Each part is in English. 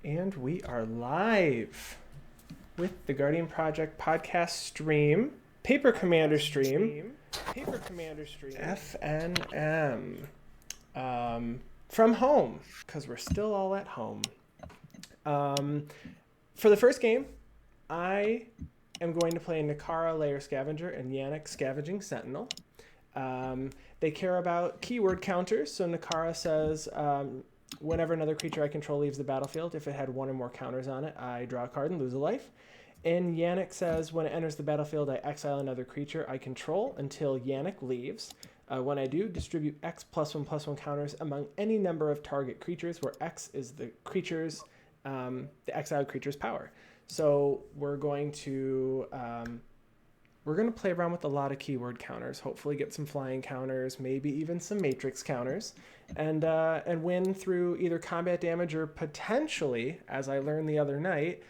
And we are live with the Guardian Project podcast stream, Paper Commander stream, FNM, from home, because we're still all at home. For the first game, I am going to play Nikara Layer Scavenger and Yannik Scavenging Sentinel. They care about keyword counters, so Nikara says, whenever another creature I control leaves the battlefield, if it had one or more counters on it, I draw a card and lose a life. And Yannik says, when it enters the battlefield, I exile another creature I control until Yannik leaves. When I do, distribute X +1/+1 counters among any number of target creatures, where X is the creature's, the exiled creature's power. So we're going to play around with a lot of keyword counters, hopefully get some flying counters, maybe even some matrix counters, and win through either combat damage or potentially, as I learned the other night,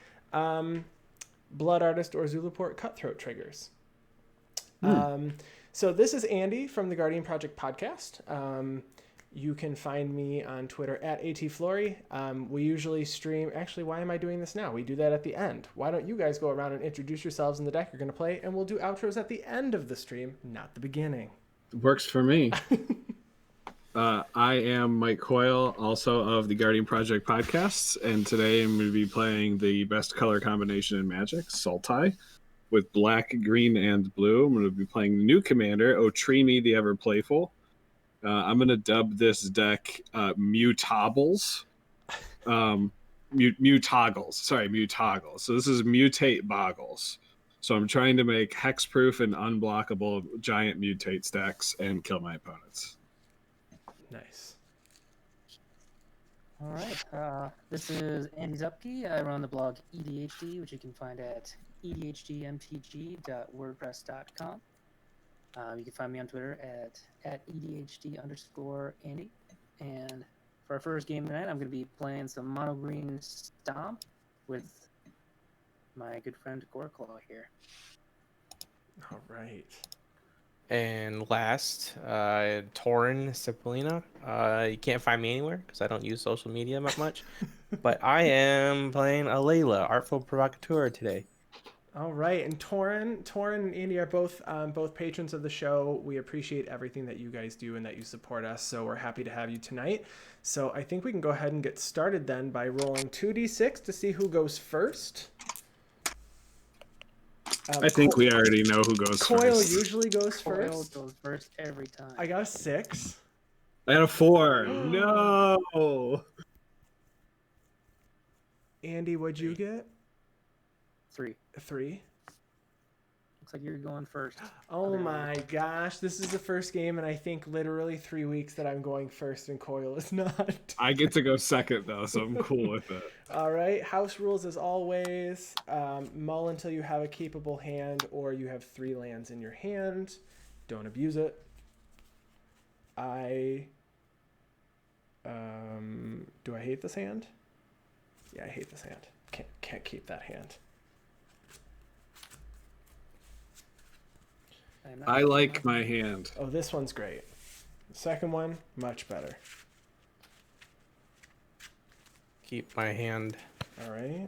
Blood Artist or Zulaport Cutthroat triggers. So this is Andy from the Guardian Project podcast. You can find me on Twitter at ATFlory. We usually stream... Actually, why am I doing this now? We do that at the end. Why don't you guys go around and introduce yourselves in the deck you're going to play, and we'll do outros at the end of the stream, not the beginning. Works for me. I am Mike Coyle, also of the Guardian Project podcasts, and today I'm going to be playing the best color combination in Magic, Sultai, with black, green, and blue. I'm going to be playing the new commander, Otrimi the Ever Playful. I'm going to dub this deck Mutables. Mutaggles. Sorry, Mutaggles. So this is Mutate Boggles. So I'm trying to make hexproof and unblockable giant mutate stacks and kill my opponents. Nice. All right. This is Andy Zupke. I run the blog EDHD, which you can find at edhdmtg.wordpress.com. You can find me on Twitter at EDHD_Andy. And for our first game tonight, I'm going to be playing some mono green Stomp with my good friend Goreclaw here. All right. And last, Torin Cipollina. You can't find me anywhere because I don't use social media that much. But I am playing Alela, Artful Provocateur today. All right, and Torin and Andy are both patrons of the show. We appreciate everything that you guys do and that you support us, so we're happy to have you tonight. So I think we can go ahead and get started then by rolling 2d6 to see who goes first. I think we already know who goes Coyle first. usually goes Coyle first. goes first every time. I got a 6. I got a 4. No! Andy, what'd you get? 3. A 3. Looks like you're going first. Oh my gosh, this is the first game and I think literally 3 weeks that I'm going first and Coyle is not. I get to go second, though, so I'm cool with it. All right, house rules as always. Mull until you have a capable hand or you have 3 lands in your hand. Don't abuse it. Do I hate this hand? Yeah, I hate this hand. Can't keep that hand. I like my hand. Oh, this one's great. The second one, much better. Keep my hand. All right.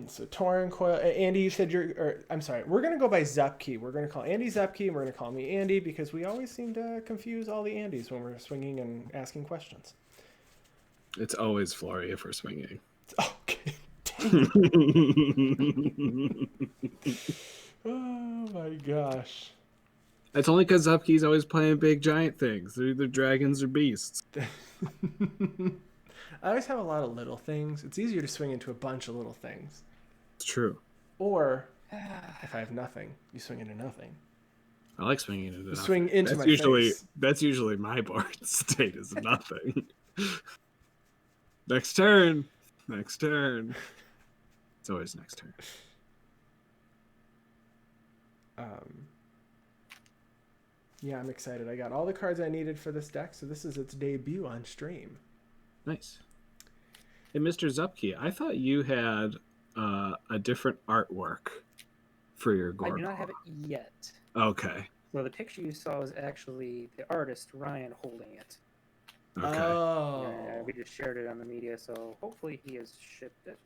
So Torin, Coyle, Andy, you said I'm sorry, we're going to go by Zupke. We're going to call Andy Zupke and we're going to call me Andy because we always seem to confuse all the Andys when we're swinging and asking questions. It's always Flory if we're swinging. Okay. Oh my gosh. That's only because Zupke's always playing big giant things. They're either dragons or beasts. I always have a lot of little things. It's easier to swing into a bunch of little things. It's true. Or, if I have nothing, you swing into nothing. I like swinging into nothing. Swing into that's my usually, face. That's usually my board state is nothing. Next turn. Next turn. It's always next turn. Yeah, I'm excited. I got all the cards I needed for this deck, so this is its debut on stream. Nice. Hey, Mr. Zupke, I thought you had a different artwork for your Goreclaw. I do not have it yet. Okay. So the picture you saw is actually the artist Ryan holding it. Okay. Oh. Yeah, we just shared it on the media, so hopefully he has shipped it.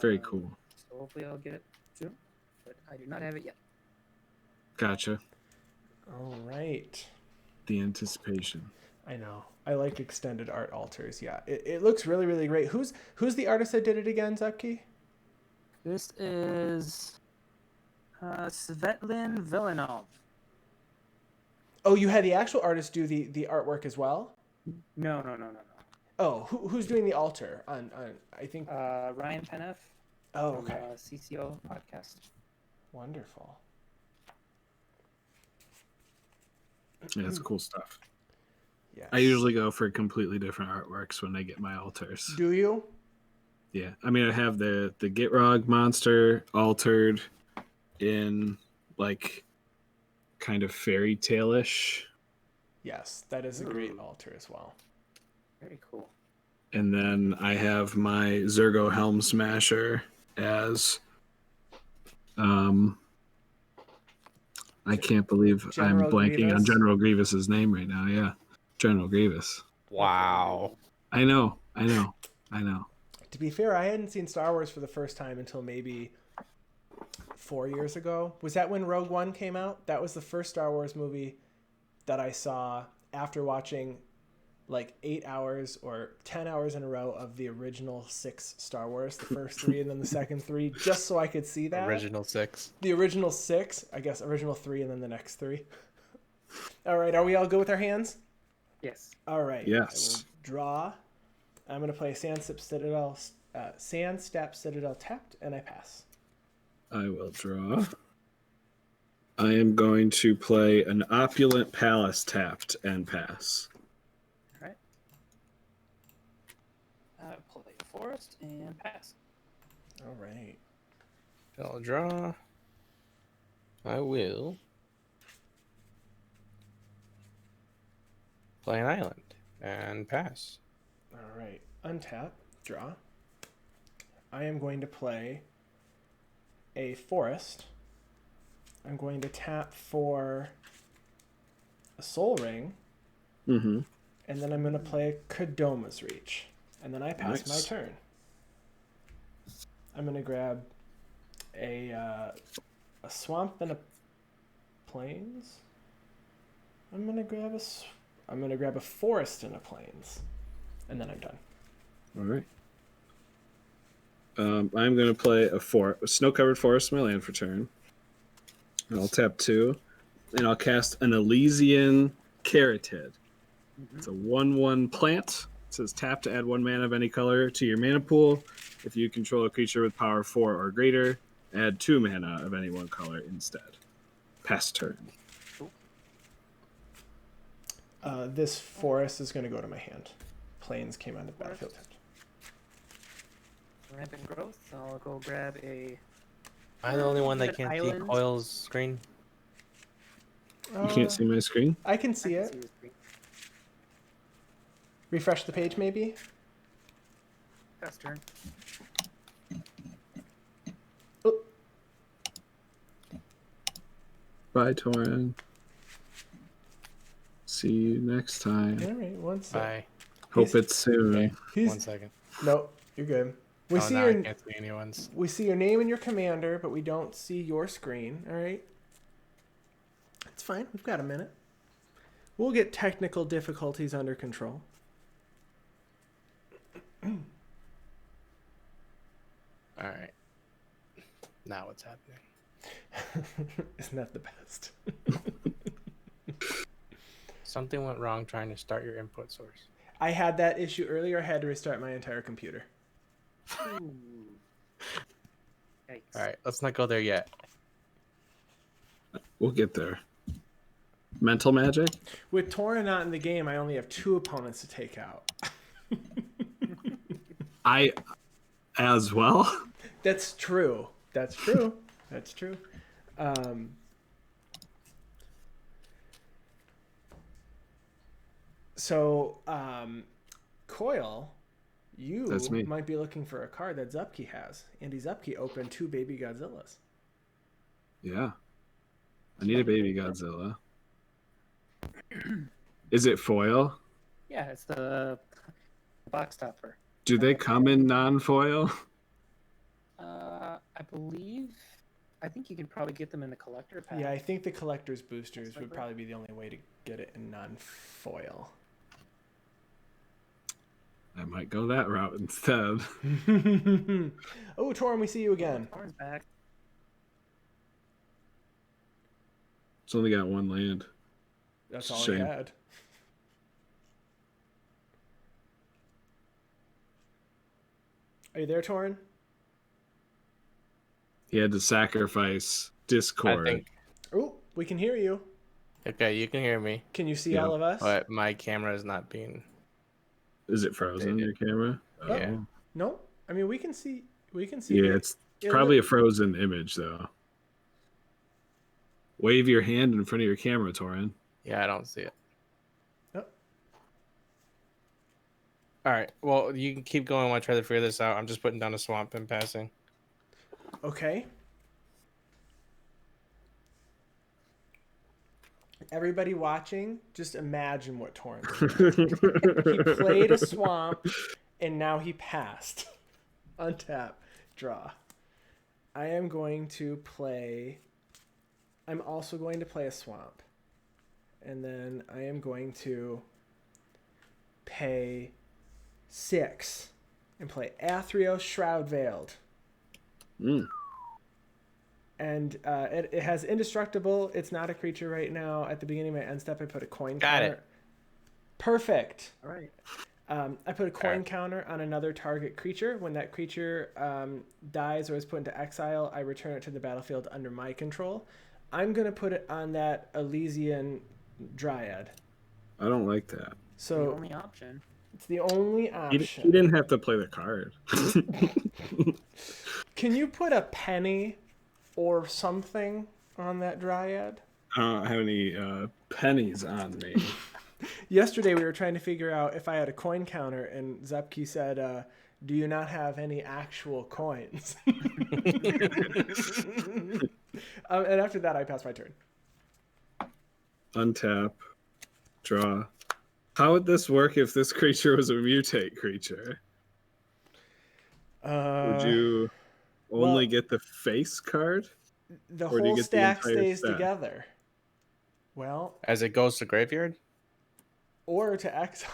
Very cool. So hopefully I'll get it soon, but I do not have it yet. Gotcha. All right. The anticipation. I know. I like extended art alters. Yeah, it looks really, really great. Who's the artist that did it again, Zupke? This is Svetlin Villanov. Oh, you had the actual artist do the artwork as well? No. Oh, who's doing the altar on I think. Ryan Peneff. Oh, from, okay. CCO podcast. Wonderful. Yeah, it's cool stuff. Yeah. I usually go for completely different artworks when I get my altars. Do you? Yeah, I mean, I have the Gitrog monster altered in like kind of fairy tale-ish, Yes, that is a great altar as well. Very cool. and then I have my Zergo Helm Smasher as I can't believe General I'm blanking on Grievous? General Grievous's name right now. Yeah, General Grievous. Wow. I know. To be fair, I hadn't seen Star Wars for the first time until maybe 4 years ago. Was that when Rogue One came out? That was the first Star Wars movie that I saw after watching like 8 hours or 10 hours in a row of the original 6 Star Wars, the first 3 and then the second 3, just so I could see that. Original 6. The original 6, I guess original 3 and then the next 3. All right, are we all good with our hands? Yes. All right. Yes. I will draw. I'm going to play Sandstep Citadel tapped, and I pass. I will draw. I am going to play an Opulent Palace tapped and pass. All right. Play Forest and pass. All right. I'll draw. I will play an island and pass. All right. Untap, draw. I am going to play a forest. I'm going to tap for a soul ring. Mm-hmm. And then I'm going to play Kodoma's Reach. And then I pass my Nice. turn. I'm going to grab a swamp and a plains. I'm going to grab a forest and a plains. And then I'm done. All right. I'm going to play a snow-covered forest in my land for turn. I'll tap 2, and I'll cast an Elysian Caryatid. It's a 1/1 plant. It says tap to add 1 mana of any color to your mana pool. If you control a creature with power 4 or greater, add 2 mana of any one color instead. Pass turn. This forest is going to go to my hand. Plains came out of the battlefield. Rampant growth. I'll go grab a. Am I the only one that An can't see island? Coil's screen? You can't see my screen? I can see I it. can see the screen. Refresh the page, maybe. Pass turn. Oh, Bye, Torin. See you next time. all right. One sec. Bye. Hope it's soon. Okay. He's 1 second. no. You're good. We Oh, see no, your I can't see anyone's. we see your name and your commander, but we don't see your screen. All right. It's fine. We've got a minute. We'll get technical difficulties under control. All right. Now what's happening? Isn't that the best? Something went wrong trying to start your input source. I had that issue earlier. I had to restart my entire computer. Ooh. Yikes. All right, let's not go there yet. We'll get there. Mental magic? With Torin not in the game, I only have 2 opponents to take out. I as well. That's true. That's true. That's true. So, Coil, you That's me. might be looking for a card that Zupke has. Andy Zupke opened 2 baby Godzillas. Yeah. I need a baby Godzilla. Is it foil? Yeah, it's the box topper. Do they come in non-foil? I believe. I think you can probably get them in the collector pack. Yeah, I think the collector's boosters would Likely. probably be the only way to get it in non-foil. I might go that route instead. Oh, Torin, we see you again. Torin's back. It's only got one land. That's It's a all he shame. had. Are you there, Torin? He had to sacrifice I Discord. think. Oh, we can hear you. Okay, you can hear me, Can you see Yeah. all of us? but my camera is not being. Is it frozen, your camera? Yeah. Oh. No, I mean we can see. We can see. Yeah, it. it's probably a frozen image, though. Wave your hand in front of your camera, Torin. Yeah, I don't see it. Oh. All right. Well, you can keep going while I try to figure this out. I'm just putting down a swamp and passing. Okay. Everybody watching, just imagine what Torin did. He played a swamp, and now he passed. Untap, draw. I am going to play. I'm also going to play a swamp, and then I am going to pay 6 and play Athreos Shroud Veiled. Mm. And it has indestructible. It's not a creature right now. At the beginning of my end step, I put a coin Got counter. it. Perfect. All right. I put a coin Alright. counter on another target creature. When that creature dies or is put into exile, I return it to the battlefield under my control. I'm going to put it on that Elysian Dryad. I don't like that. The So only option. it's the only He option. didn't have to play the card. Can you put a penny or something on that Dryad? I don't have any pennies on me. Yesterday we were trying to figure out if I had a coin counter, and Zupke said, do you not have any actual coins? And after that, I passed my turn. Untap, draw. How would this work if this creature was a mutate creature? Would you only well- get the face card? The or do you whole get the stack entire stays stack? together. Well, As it goes to graveyard? or to exile.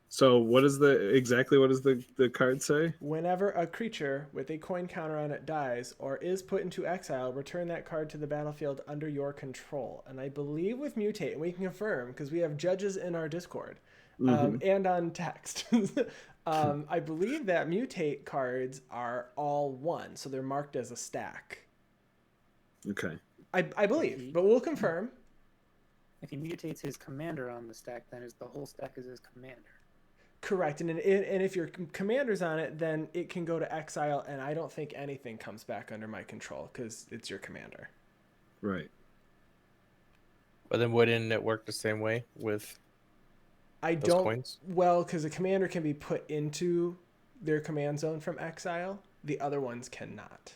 So what does the card say? Whenever a creature with a coin counter on it dies or is put into exile, return that card to the battlefield under your control. And I believe with mutate, and we can confirm because we have judges in our Discord and on text. I believe that mutate cards are all one, so they're marked as a stack. Okay. I believe, but we'll confirm. If he mutates his commander on the stack, then the whole stack is his commander. Correct, and if your commander's on it, then it can go to exile, and I don't think anything comes back under my control because it's your commander. Right. But then wouldn't it work the same way with I those don't. coins? Well, because a commander can be put into their command zone from exile, the other ones cannot.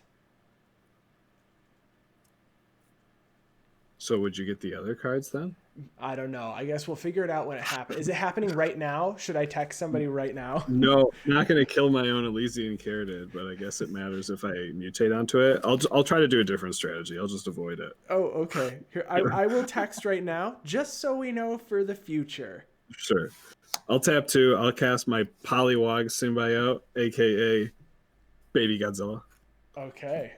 So would you get the other cards then? I don't know. I guess we'll figure it out when it happens. Is it happening right now? Should I text somebody right now? No, I'm not going to kill my own Elysian Caridid, but I guess it matters if I mutate onto it. I'll try to do a different strategy. I'll just avoid it. Oh, okay. Here, I will text right now, just so we know for the future. Sure. I'll tap 2. I'll cast my Polywog Symbiote, aka Baby Godzilla. Okay.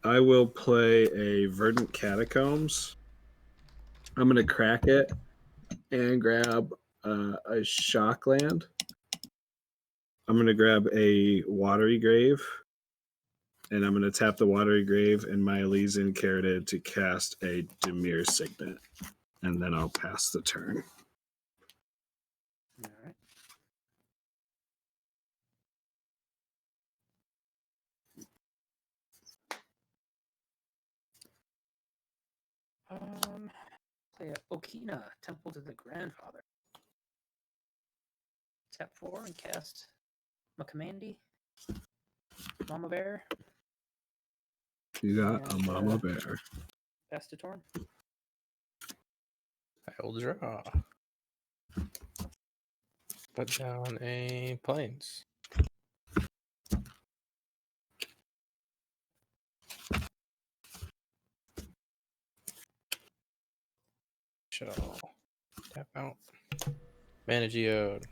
I will play a Verdant Catacombs. I'm going to crack it and grab a Shockland. I'm going to grab a Watery Grave. And I'm going to tap the Watery Grave and my Elysian Caridid to cast a Dimir Signet. And then I'll pass the turn. All right. Play a Okina, Temple to the Grandfather. Tap 4 and cast Makamandi. Mama Bear. You got a And, mama bear. Pass to Torin. I will draw. Put down a plains. Shall tap out. Mana Geode.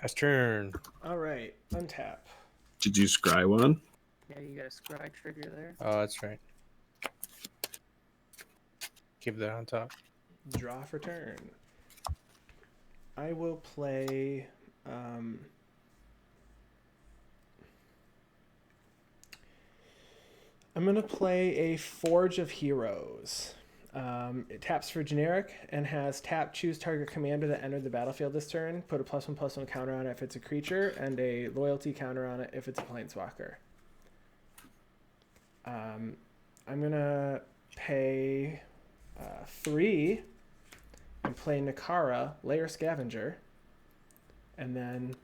Last turn. All right, untap. Did you scry one? Yeah, you got a scry trigger there. Oh, that's right. Keep that on top. Draw for turn. I will play. I'm gonna play a Forge of Heroes. It taps for generic and has tap, choose target commander that entered the battlefield this turn. Put a +1/+1 counter on it if it's a creature, and a loyalty counter on it if it's a planeswalker. I'm gonna pay 3 and play Nikara, Layer Scavenger, and then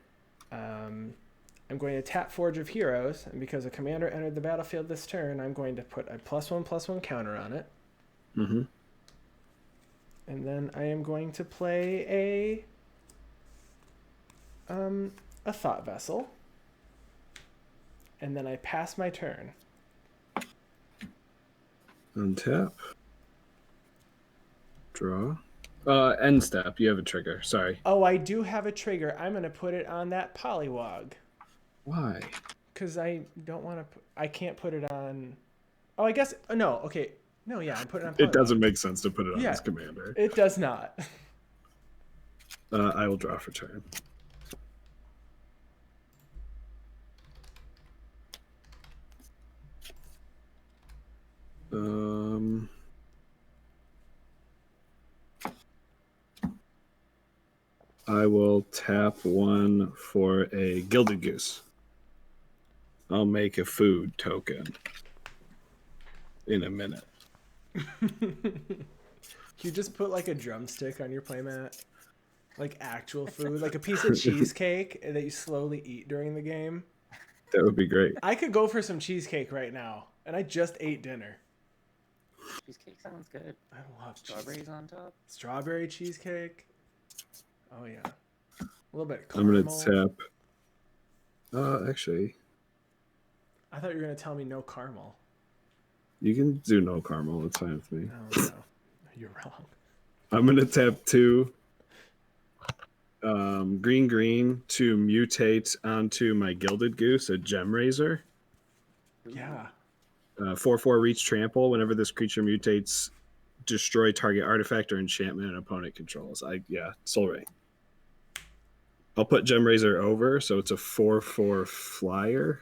I'm going to tap Forge of Heroes, and because a commander entered the battlefield this turn, I'm going to put a +1/+1 counter on it. Mm-hmm. And then I am going to play a Thought Vessel. And then I pass my turn. Untap. Draw. End step. You have a trigger. Sorry. Oh, I do have a trigger. I'm going to put it on that Polywog. Why? Because I don't want to... I can't put it on... Oh, I guess... No, okay. No, yeah, I'm putting it on Polywog. It doesn't make sense to put it on Yeah, this commander. It does not. I will draw for turn. I will tap 1 for a Gilded Goose. I'll make a food token in a minute. Can you just put like a drumstick on your playmat? Like actual food? Like a piece of cheesecake that you slowly eat during the game? That would be great. I could go for some cheesecake right now, and I just ate dinner. Cheesecake sounds good. I love Strawberries on top. Strawberry cheesecake. Oh yeah. A little bit of I'm caramel. going to tap... actually... I thought you were going to tell me no caramel. You can do no caramel. It's fine with me. Oh, no. You're wrong. I'm going to tap 2 green to mutate onto my Gilded Goose, a Gem Razor. Yeah. 4/4 reach trample. Whenever this creature mutates, destroy target artifact or enchantment an opponent controls. Soul Ray. I'll put Gem Razor over, so it's a 4/4 flyer.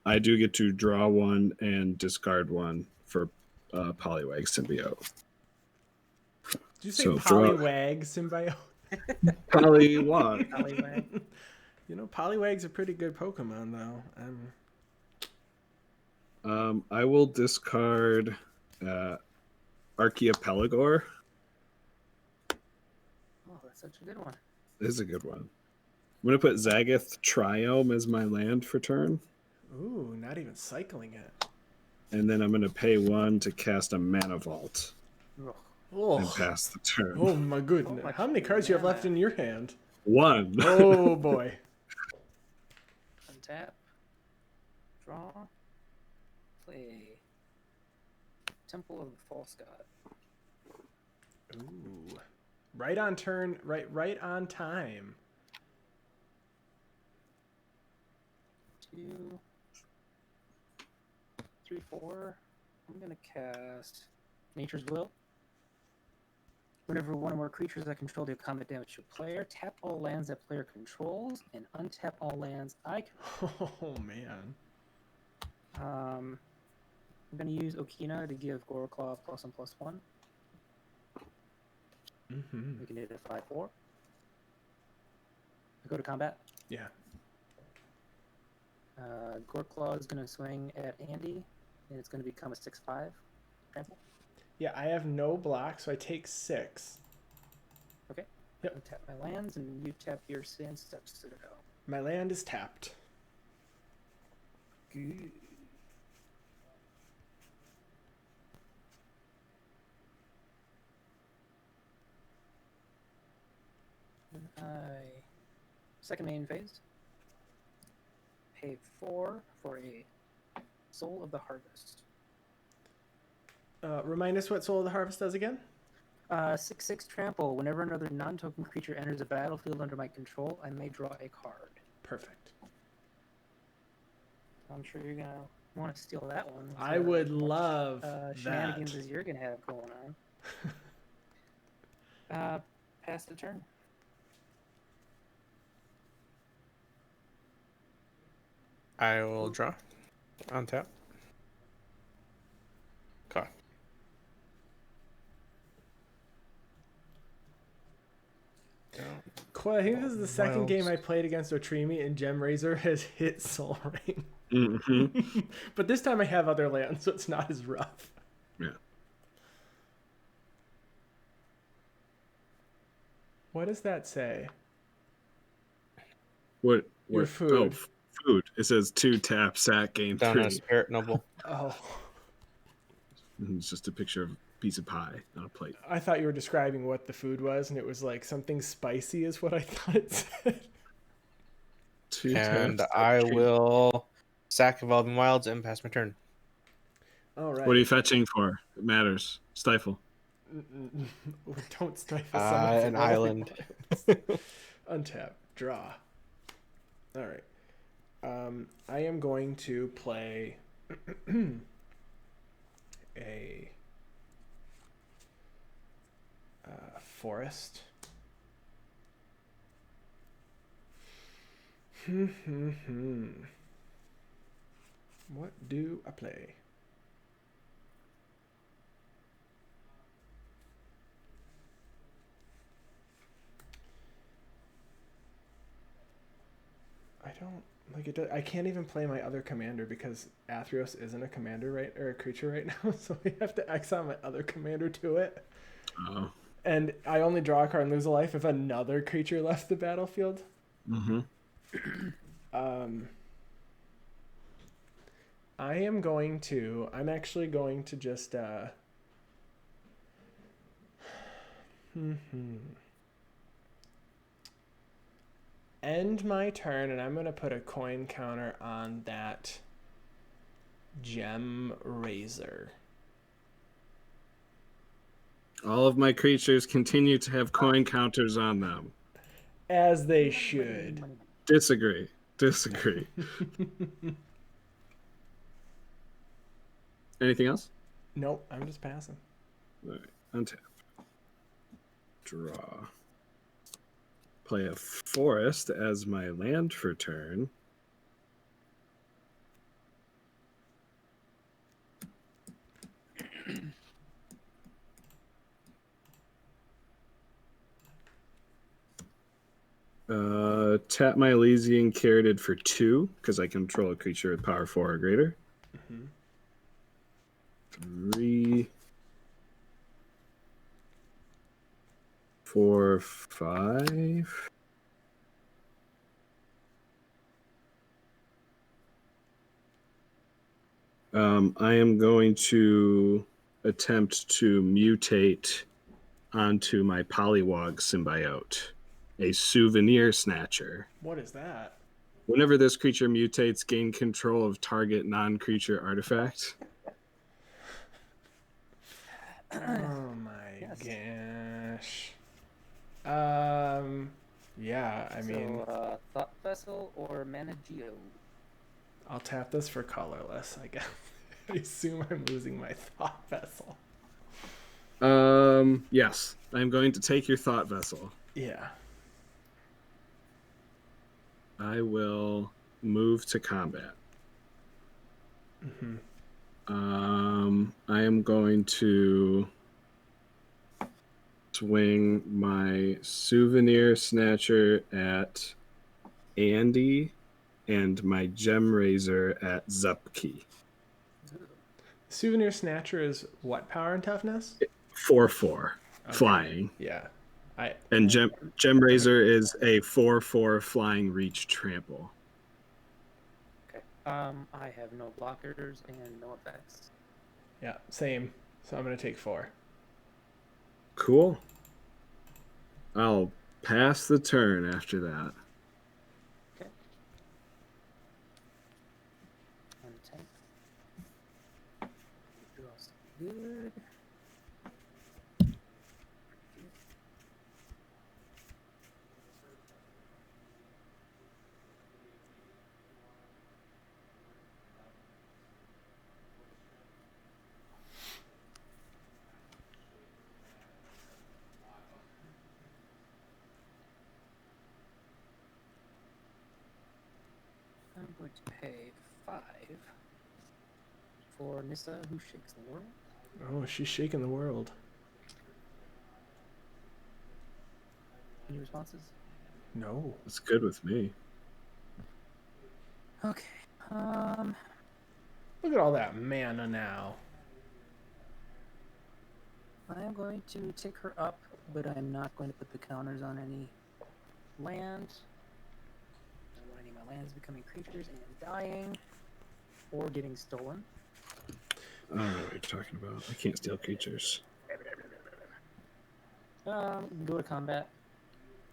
I do get to draw 1 and discard 1 for Poliwag Symbiote. Did you say So Poliwag Symbiote? Poliwag. Alleyway. You know, Poliwag's a pretty good Pokemon, though. I will discard Archaeopelagor. Oh, that's such a good one. This is a good one. I'm going to put Zagoth Triome as my land for turn. Ooh, not even cycling it. And then I'm going to pay 1 to cast a Mana Vault Ugh. and Oh, pass the turn. oh my goodness. Oh my How many cards do you have God. left in your hand? 1. Oh, boy. Untap. Draw. Play. Temple of the False God. Ooh. Right on turn, right on time. 2, 3, 4. I'm gonna cast Nature's Will. Whenever one or more creatures that control deal combat damage to a player, tap all lands that player controls and untap all lands I control. Oh, man. I'm gonna use Okina to give Goreclaw +1/+1. Mm-hmm. We can hit a 5/4. I go to combat. Yeah. Goreclaw is going to swing at Andy, and it's going to become a 6/5 trample. Yeah, I have no block, so I take 6. Okay. Yep. I'll tap my lands, and you tap your Sandstep Citadel. My land is tapped. Good. Second main phase. Pay 4 for a Soul of the Harvest. Remind us what Soul of the Harvest does again? 6/6 trample. Whenever another non-token creature enters a battlefield under my control, I may draw a card. Perfect. I'm sure you're gonna want to steal that one. I would love shenanigans that. as you're gonna have going on. Pass the turn. I will draw. On tap. Okay. Cool. I think this is the second Wilds. game I played against Otrimi, and Gem Razor has hit Soul Ring. Mm-hmm. But this time I have other lands, so it's not as rough. Yeah. What does that say? What? Your food. Oh, food. It says 2 tap, sack, gain Down 3. a Spirit Noble. Oh, And it's just a picture of a piece of pie on a plate. I thought you were describing what the food was, and it was like something spicy is what I thought it said. 2 And taps, I sack, gain. will sack Evolving Wilds and pass my turn. All right. What are you fetching for? It matters. Stifle. Don't stifle An island. Untap. Draw. All right. I am going to play a forest. What do I play? I don't like it. I can't even play my other commander because Athreos isn't a commander or a creature right now, so we have to exile my other commander to it. Oh. And I only draw a card and lose a life if another creature left the battlefield. Mm-hmm. I'm actually going to just end my turn, and I'm going to put a coin counter on that Gem Razor. All of my creatures continue to have coin counters on them. As they should. Disagree. Anything else? Nope, I'm just passing. All right. Untap. Draw. Play a forest as my land for turn. Tap my Elysian Caryatid for 2 because I control a creature with power 4 or greater. 3, 4, 5. I am going to attempt to mutate onto my Polywog symbiote, a Souvenir Snatcher. What is that? Whenever this creature mutates, gain control of target non-creature artifact. Oh my gosh. Yeah, I mean, Thought Vessel or Mana Geo? I'll tap this for colorless, I guess. I assume I'm losing my Thought Vessel. Yes. I'm going to take your Thought Vessel. Yeah. I will move to combat. I am going to swing my Souvenir Snatcher at Andy and my Gem Razor at Zupke. Souvenir Snatcher is what power and toughness? 4/4. Flying. Yeah. And Gem Razor is a 4/4 flying reach trample. Okay. I have no blockers and no effects. Yeah, same. So I'm going to take 4. Cool. I'll pass the turn after that. Okay. And 10. Draw some good. I'm going to pay 5 for Nissa, who shakes the world. Oh, she's shaking the world. Any responses? No. It's good with me. Okay. Look at all that mana now. I am going to take her up, but I'm not going to put the counters on any land. I don't want any of my lands becoming creatures and dying or getting stolen. I don't know what you're talking about. I can't steal creatures. Go to combat.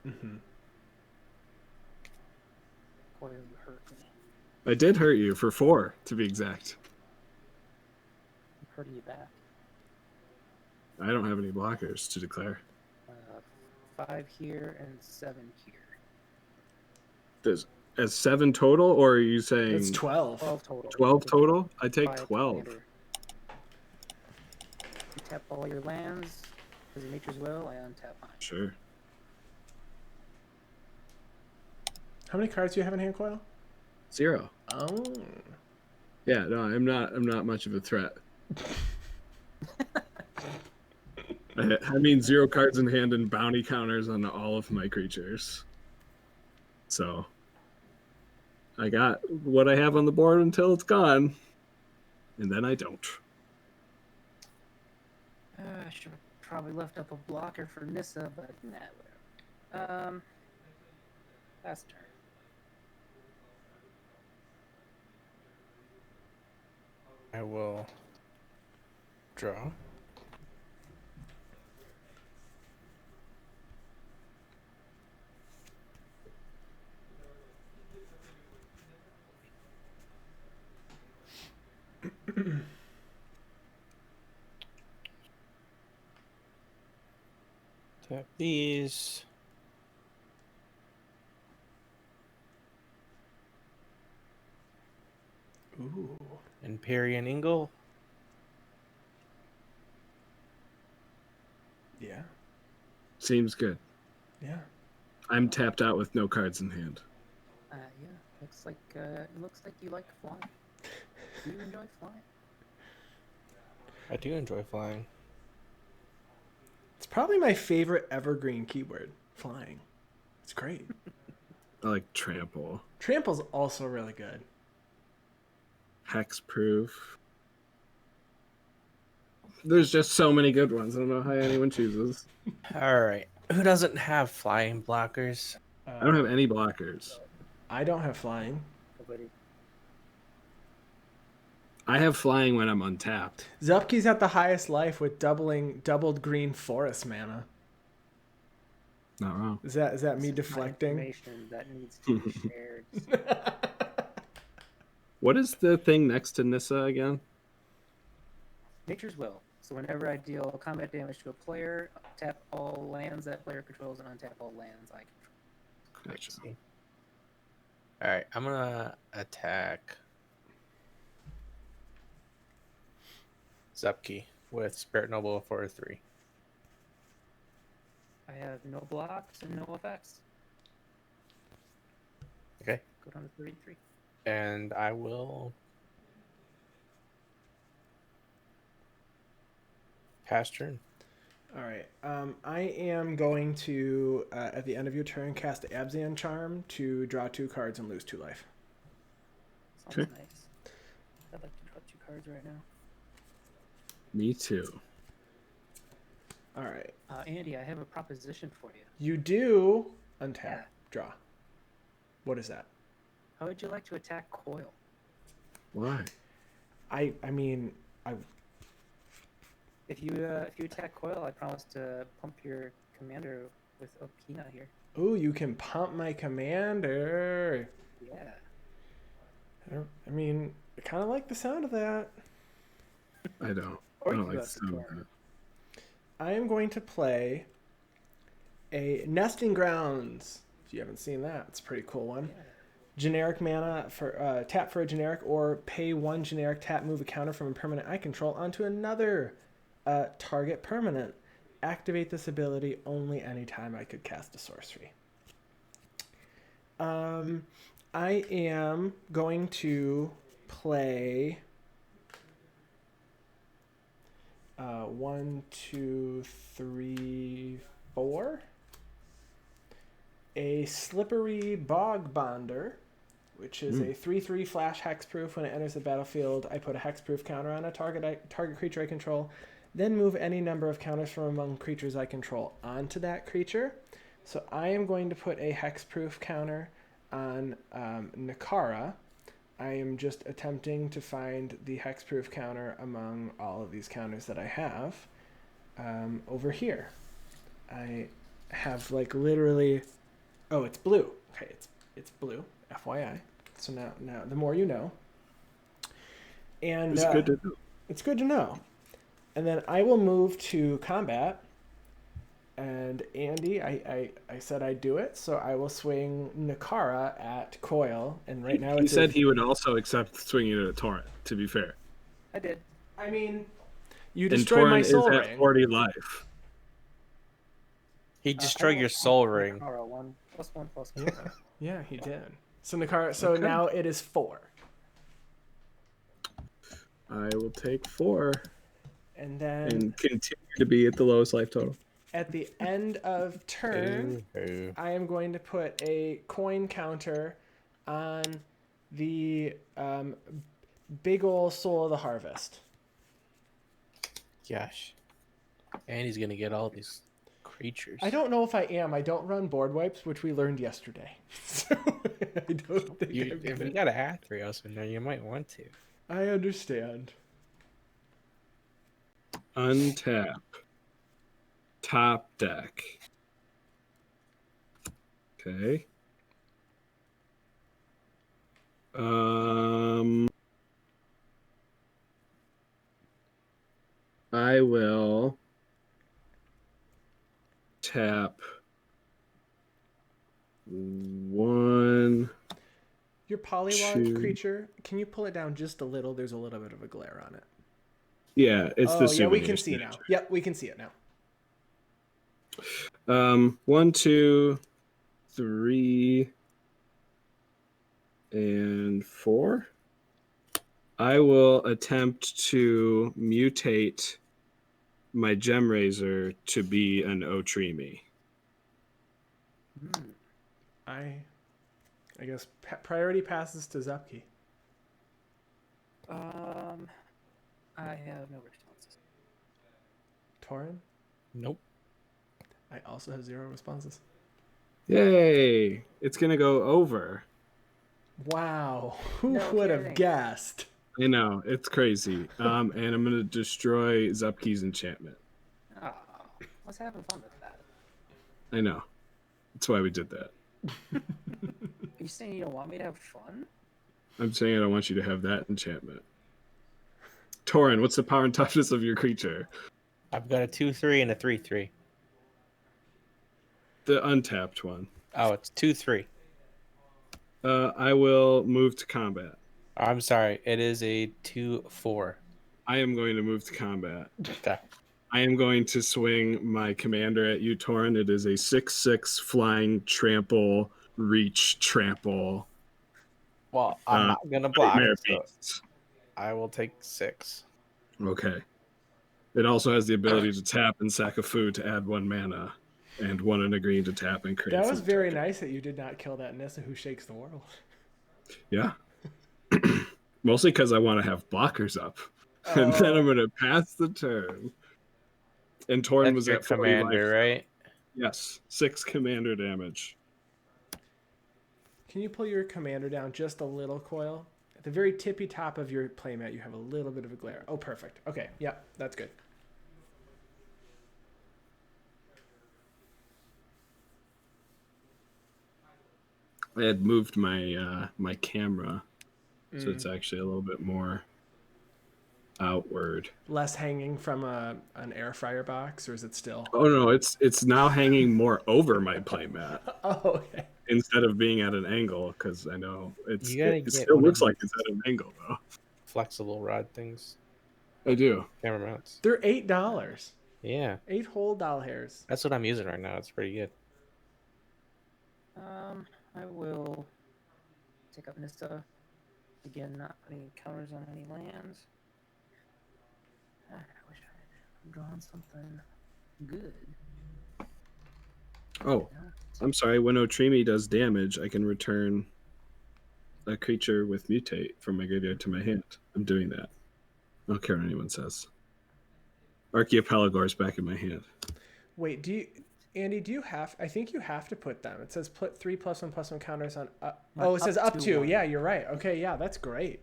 Mm-hmm. Boy, you hurt me. I did hurt you for 4, to be exact. I'm hurting you back. I don't have any blockers to declare. 5 here and 7 here. There's as 7 total, or are you saying It's 12. 12 total. 12 total? I take 5 12. commander. You tap all your lands. As a nature's will, I untap mine. Sure. How many cards do you have in hand, Coil? 0. Oh. Yeah, no, I'm not much of a threat. I mean 0 cards in hand and bounty counters on all of my creatures. So I got what I have on the board until it's gone. And then I don't. I should have probably left up a blocker for Nissa, but nah, whatever. Last turn. I will draw. Tap these. Ooh. Empyrean Ingle. Yeah. Seems good. Yeah. I'm tapped out with no cards in hand. Yeah, looks like you like flying. Do you enjoy flying? I do enjoy flying. It's probably my favorite evergreen keyword, flying. It's great. I like trample. Trample's also really good. Hexproof. There's just so many good ones. I don't know how anyone chooses. All right. Who doesn't have flying blockers? I don't have any blockers. I don't have flying. Nobody. I have flying when I'm untapped. Zupke's at the highest life with doubled green forest mana. Not wrong. Is that me This is not deflecting? information that needs to be shared. What is the thing next to Nissa again? Nature's will. So whenever I deal combat damage to a player, tap all lands that player controls and untap all lands I control. Gotcha. All right. I'm gonna attack Zupke with Spirit Noble for a 3. I have no blocks and no effects. Okay. Go down to 33. And I will pass turn. All right. I am going to, at the end of your turn, cast Abzan Charm to draw 2 cards and lose 2 life. Sounds Okay. nice. I'd like to draw 2 cards right now. Me too. All right. Andy, I have a proposition for you. You do untap, Yeah. draw. What is that? How would you like to attack Coil? Why? I mean, If you attack Coil, I promise to pump your commander with Okina here. ooh, you can pump my commander. Yeah. I mean, I kind of like the sound of that. I don't. Or I you don't can like go the sound of Torin. that. I am going to play a Nesting Grounds. If you haven't seen that, it's a pretty cool one. Yeah. Generic mana for tap for a generic, or pay 1 generic, tap, move a counter from a permanent I control onto another target permanent. Activate this ability only anytime I could cast a sorcery. I am going to play 1, 2, 3, 4. A Slippery Bog Bonder, which is a 3/3 flash hexproof. When it enters the battlefield, I put a hexproof counter on a target creature I control, then move any number of counters from among creatures I control onto that creature. So I am going to put a hexproof counter on Nikara. I am just attempting to find the hexproof counter among all of these counters that I have over here. I have like literally... Oh, it's blue. Okay, it's blue. FYI. So now the more you know. And It's good to know. it's good to know. And then I will move to combat. And Andy, I said I'd do it, so I will swing Nikara at Coil. And right now He said he would also accept swinging it at Torin, to be fair. I did. I mean, you And destroyed my Torin soul is ring. at 40 life. He destroyed your soul ring. Nikara, 1+1/+1. Yeah, yeah, he did. So Nikara, so Okay. now it is 4. I will take 4 And then and continue to be at the lowest life total. at the end of turn, I am going to put a coin counter on the big ol' Soul of the Harvest. Gosh. And he's gonna get all these creatures. I don't know if I am. I don't run board wipes, which we learned yesterday. So I don't think I'm If gonna... you got a Athreos in there, you might want to. I understand. Untap. Top deck. Okay. I will tap 1. Your Polywog 2. creature, can you pull it down just a little? There's a little bit of a glare on it. Yeah, it's the Oh, yeah, we souvenir can see statue. now. Yep, we can see it now. 1, 2, 3, and 4. I will attempt to mutate my Gem Razor to be an Otrimi. I guess priority passes to Zupke. I have no responses. Torin, Nope. I also have 0 responses. Yay! It's gonna go over. Wow, who No would have kidding. guessed? I know, it's crazy. And I'm gonna destroy Zupke's enchantment. Oh, let's have fun with that. I know. That's why we did that. Are you saying you don't want me to have fun? I'm saying I don't want you to have that enchantment. Torin, what's the power and toughness of your creature? I've got a 2/3 and a 3/3. The untapped one. Oh, it's 2/3. I will move to combat. I'm sorry. It is a 2/4. I am going to move to combat. Okay. I am going to swing my commander at you, Torin. It is a 6/6 flying trample, reach trample. Well, I'm not gonna block. Nightmare So beast. I will take 6. Okay. It also has the ability to tap and sack a food to add 1 mana, and 1 and a green to tap and create. That was food very token. nice that you did not kill that Nissa who shakes the world. Yeah. Mostly because I want to have blockers up. And then I'm going to pass the turn. And Torin That's was your at 40 life. commander, right? Yes, 6 commander damage. Can you pull your commander down just a little, Coil? At the very tippy top of your playmat, you have a little bit of a glare. Oh, perfect. Okay, yeah, that's good. I had moved my my camera, so it's actually a little bit more outward. Less hanging from an air fryer box, or is it still? Oh no, it's now hanging more over my playmat Oh, okay. instead of being at an angle, because I know it get still one looks of like it's at an angle though. Flexible rod things. I do. Camera mounts. They're $8. Yeah. 8 whole doll hairs. That's what I'm using right now. It's pretty good. I will take up Nista. Again, not putting any counters on any lands. I wish I had drawn something good. Oh, I'm sorry. When Otrimi does damage, I can return a creature with mutate from my graveyard to my hand. I'm doing that. I don't care what anyone says. Archaeopelagor's back in my hand. Wait, Andy, do you have... I think you have to put them. It says put 3+1/+1 counters on... oh, it says up to. 1. Yeah, you're right. Okay, yeah, that's great.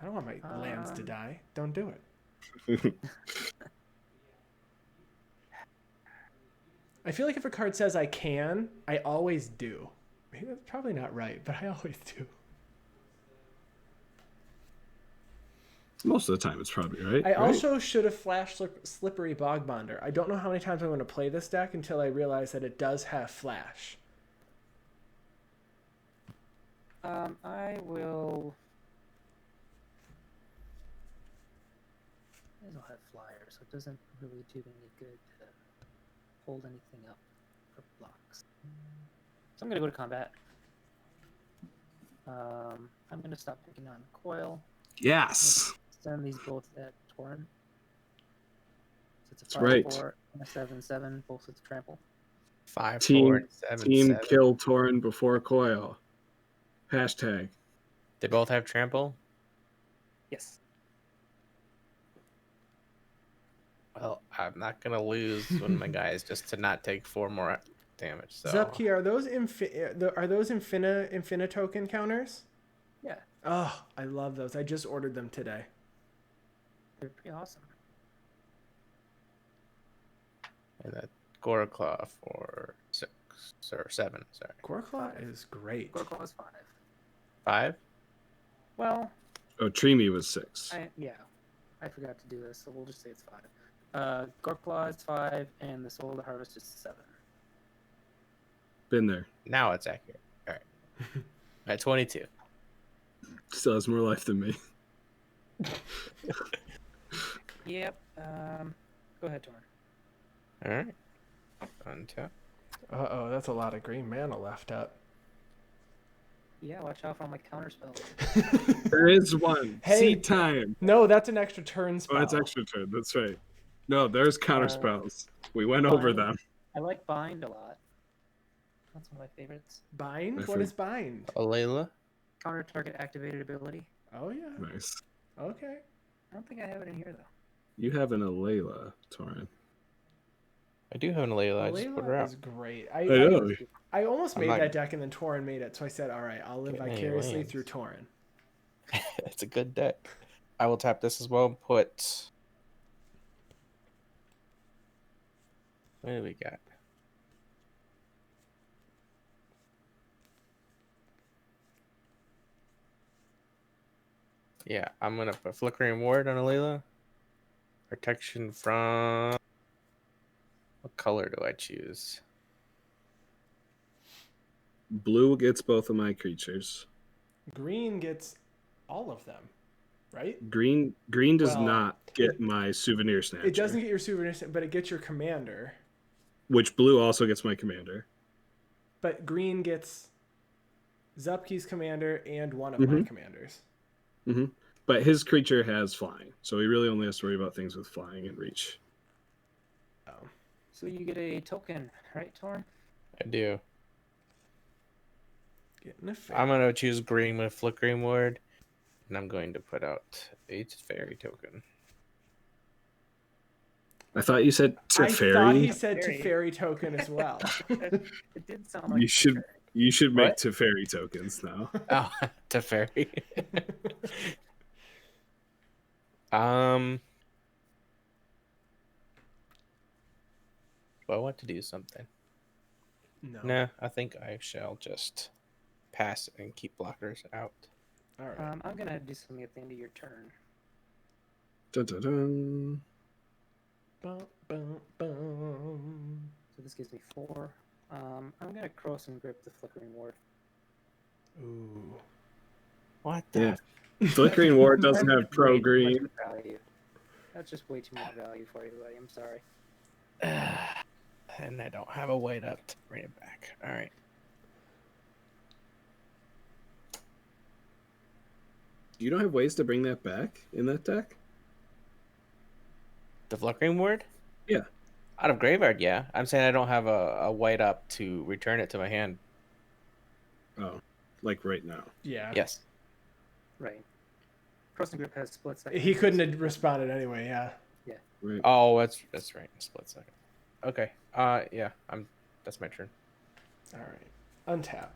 I don't want my lands to die. Don't do it. I feel like if a card says I can, I always do. Maybe that's probably not right, but I always do. Most of the time, it's probably right. I also should have flashed Slippery Bogbonder. I don't know how many times I'm going to play this deck until I realize that it does have flash. I will. It doesn't have flyers, so it doesn't really do any good to hold anything up for blocks. So I'm gonna go to combat. I'm gonna stop picking on Coil. Yes. Send these both at Torin. So it's a That's 5-4 right. and a 7-7, both with trample. 5, Team, 4, 7, team 7. kill Torin before Coil. Hashtag. They both have trample. Yes. Well, I'm not gonna lose one of my guys just to not take 4 more damage. So Zupke, are those Infina token counters? Yeah, Oh, I love those. I just ordered them today. they're pretty awesome. and that Goreclaw for 6 or 7. Sorry, Goreclaw is great. Goreclaw is 5. 5. Well, Otrimi was 6. I forgot to do this, so we'll just say it's 5. Goreclaw is 5, and the Soul of the Harvest is 7. Been there. Now it's accurate. All right. At 22. Still has more life than me. Yep. Go ahead, Torin. All right. Untap. Uh-oh, that's a lot of green mana left up. Yeah, watch out for all my counter spells. There is one. Hey. Seed time. No, that's an extra turn spell. Oh, that's extra turn. That's right. No, there's counter spells. We went over them. I like Bind a lot. That's one of my favorites. Bind? What is bind? Alela. Counter target activated ability. Oh, yeah. Nice. Okay. I don't think I have it in here, though. You have an Alela, Torin. I do have an Alela. I just put her Alela out. is great. I know. I almost I'm made not- that deck and then Torin made it, so I said, all right, I'll live Getting any vicariously lands. through Torin. It's a good deck. I will tap this as well and put. What do we got? Yeah, I'm gonna put Flickering Ward on Alela. Protection from. What color do I choose? Blue gets both of my creatures. Green gets all of them, right? Green does Well, not get my Souvenir Snatcher. It doesn't get your souvenir, but it gets your commander. Which blue also gets my commander. But green gets Zupke's commander and one of my commanders. Mm-hmm. But his creature has flying, so he really only has to worry about things with flying and reach. Oh. So you get a token, right, Torin? I do. Getting a I'm gonna choose green with Flickering Ward, and I'm going to put out a fairy token. I thought you said I thought Teferi. he said Teferi. Teferi token as well. It did sound like You should make What? Teferi tokens now. Oh, Teferi. Do I want to do something? No. Nah, I think I shall just pass and keep blockers out. All right. I'm gonna do something at the end of your turn. Dun, dun, dun. Bum, bum, bum. So this gives me 4. I'm gonna cross and grip the Flickering Ward. Ooh. What the? Yeah. Flickering Ward doesn't That's have pro way too much green. value. That's just way too much value for you, buddy. I'm sorry. And I don't have a way to bring it back. All right. You don't have ways to bring that back in that deck? The Flickering Ward? Yeah. Out of graveyard, yeah. I'm saying I don't have a white up to return it to my hand. Oh, like right now. Yeah. Yes. Right. Cross and grip has split second. He couldn't have responded anyway. Yeah. Right. Oh, that's right. Split second. Okay. Yeah. That's my turn. All right. Untap.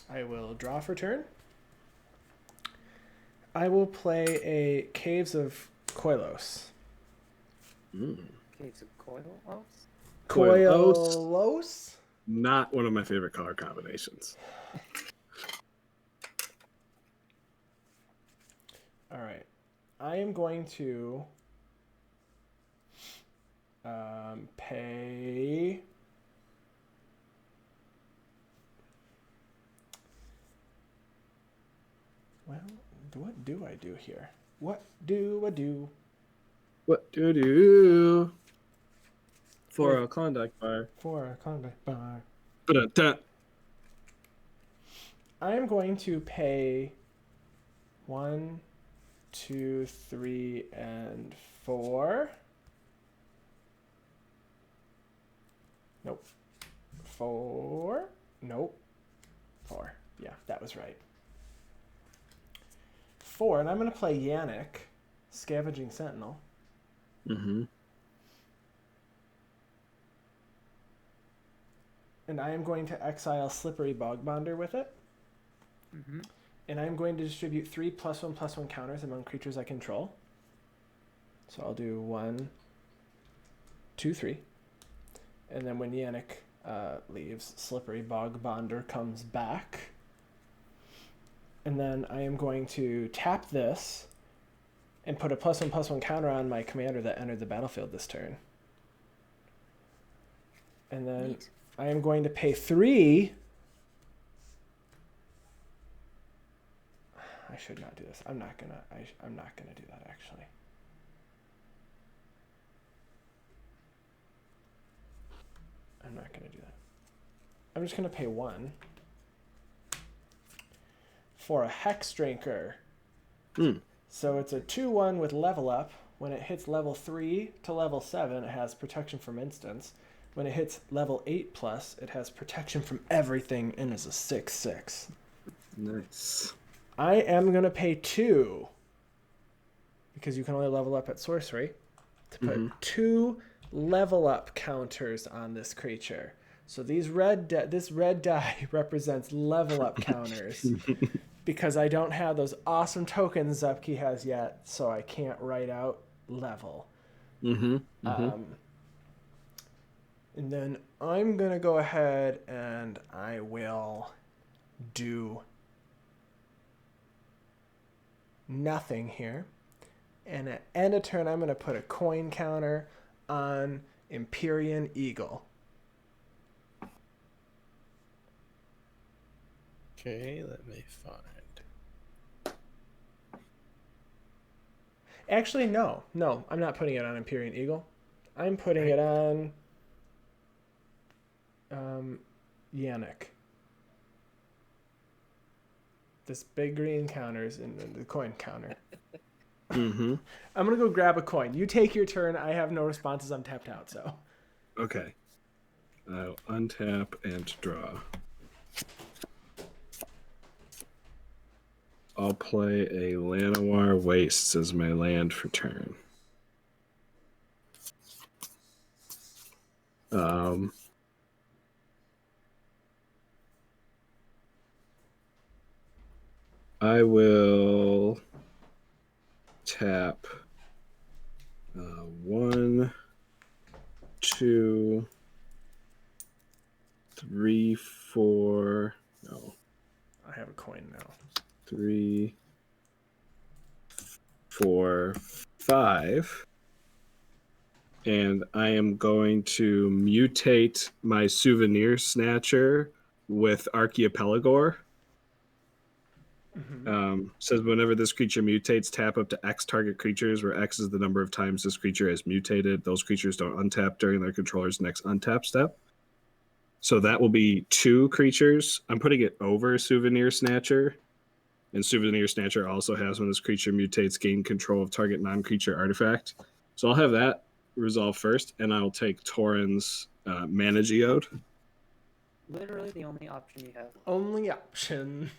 I will draw for turn. I will play a Caves of Koilos. Caves of Koilos? Koilos? Not one of my favorite color combinations. All right. I am going to pay... Well, what do I do here? What do I do? What do I do for a Klondike bar? For a Klondike bar. Ba-da-da. I am going to pay 1, 2, 3, and 4. Nope. 4. Nope. 4. Yeah, that was right. 4, and I'm going to play Yannik, Scavenging Sentinel. Mm-hmm. And I am going to exile Slippery Bogbonder with it. Mm-hmm. And I'm going to distribute 3 +1/+1 counters among creatures I control. So I'll do 1, 2, 3. And then when Yannik leaves, Slippery Bogbonder comes back. And then I am going to tap this and put a +1/+1 counter on my commander that entered the battlefield this turn. And then Neat. I am going to pay 3. I should not do this. I'm not gonna do that actually. I'm not gonna do that. I'm just gonna pay 1 for a Hex Drinker. So it's a 2/1 with level up. When it hits level 3 to level 7, it has protection from instants. When it hits level 8+, it has protection from everything and is a 6/6. Nice. I am going to pay 2, because you can only level up at sorcery, to put 2 level up counters on this creature. So these this red die represents level up counters, because I don't have those awesome tokens Zupke has yet, so I can't write out level. And then I'm going to go ahead and I will do nothing here. And at end of turn, I'm going to put a coin counter on Empyrean Eagle. Okay, let me find. Actually, no, I'm not putting it on Empyrean Eagle. I'm putting it on Yannik. This big green counters and the coin counter. I'm gonna go grab a coin. You take your turn. I have no responses. I'm tapped out. So. Okay. I'll untap and draw. I'll play a Llanowar Wastes as my land for turn. Um, I will tap 1, 2, 3, 4. No, I have a coin now. 3, 4, 5. And I am going to mutate my Souvenir Snatcher with Archipelagore. Says whenever this creature mutates, tap up to X target creatures, where X is the number of times this creature has mutated. Those creatures don't untap during their controller's next untap step. So that will be 2 creatures. I'm putting it over Souvenir Snatcher. And Souvenir Snatcher also has, when this creature mutates, gain control of target non-creature artifact. So I'll have that resolve first, and I'll take Torin's Mana Geode. Literally the only option you have. Only option.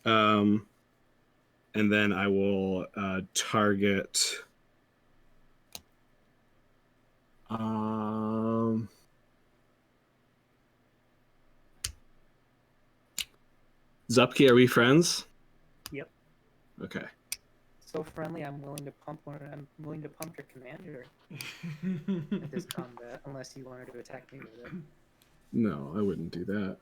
And then I will target Zupke. Are we friends? Yep. Okay. So friendly, I'm willing to pump your commander at this combat, unless you wanted to attack me with it. No, I wouldn't do that.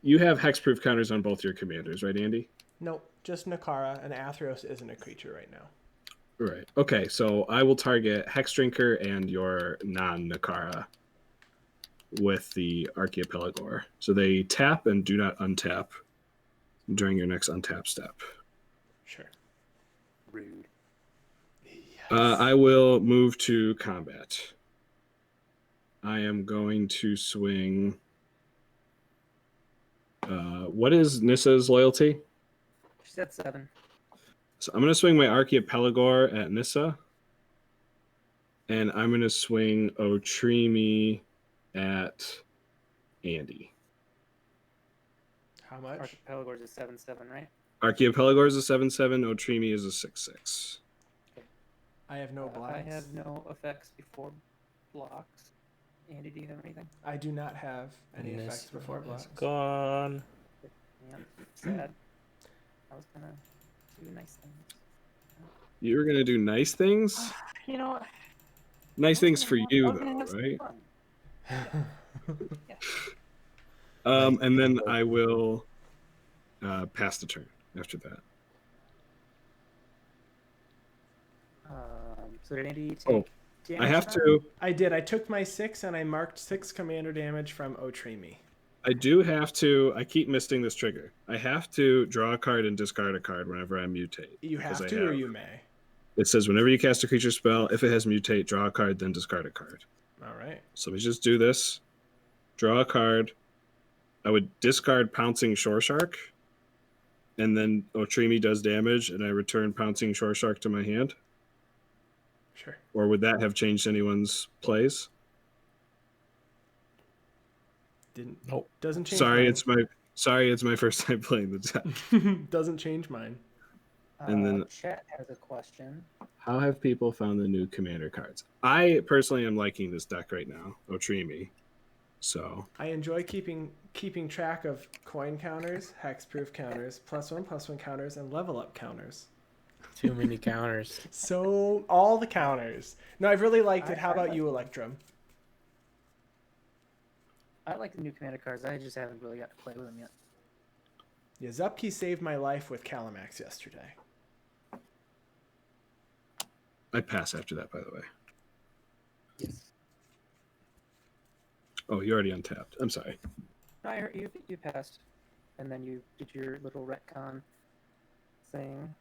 You have hexproof counters on both your commanders, right, Andy? Nope, just Nikara, and Athros isn't a creature right now. Right. Okay, so I will target Hexdrinker and your non-Nikara with the Archipelagore. So they tap and do not untap during your next untap step. Sure. Rude. Yes. I will move to combat. I am going to swing... what is Nissa's loyalty? She's at 7. So I'm going to swing my Archipelagore at Nissa. And I'm going to swing Otrimi at Andy. How much? Archipelago's a 7/7, right? Archipelagore is a 7/7. Otrimi is a 6/6. I have no blocks. I have no effects before blocks. Andy, do you have anything? I do not have any Nissa effects before is blocks. Gone. Yeah, sad. I was gonna do nice things. You were going to do nice things? You know what? Nice things for you, I was gonna though, have some right? fun. Yeah. And then I will pass the turn after that. So did Andy take Oh, damage I have now? to... I did. I took my 6 and I marked 6 commander damage from Otrimi. I do have to... I keep missing this trigger. I have to draw a card and discard a card whenever I mutate. You because have I to, or you may. It says whenever you cast a creature spell, if it has mutate, draw a card, then discard a card. All right. So we just do this. Draw a card. I would discard Pouncing Shore Shark. And then Otrimi does damage, and I return Pouncing Shore Shark to my hand. Sure. Or would that have changed anyone's plays? Didn't. Nope. Doesn't change. Sorry, mine. it's my first time playing the deck. Doesn't change mine. And then- Chat has a question. How have people found the new commander cards? I personally am liking this deck right now, Otrimi. So I enjoy keeping track of coin counters, hexproof counters, +1/+1 counters, and level up counters. Too many counters. So all the counters. No, I've really liked it. How I about like you, it. Electrum? I like the new commander cards. I just haven't really got to play with them yet. Yeah, Zupke saved my life with Calamax yesterday. I pass after that, by the way. Yes. Oh, you already untapped. I'm sorry. No, I heard you passed, and then you did your little retcon thing.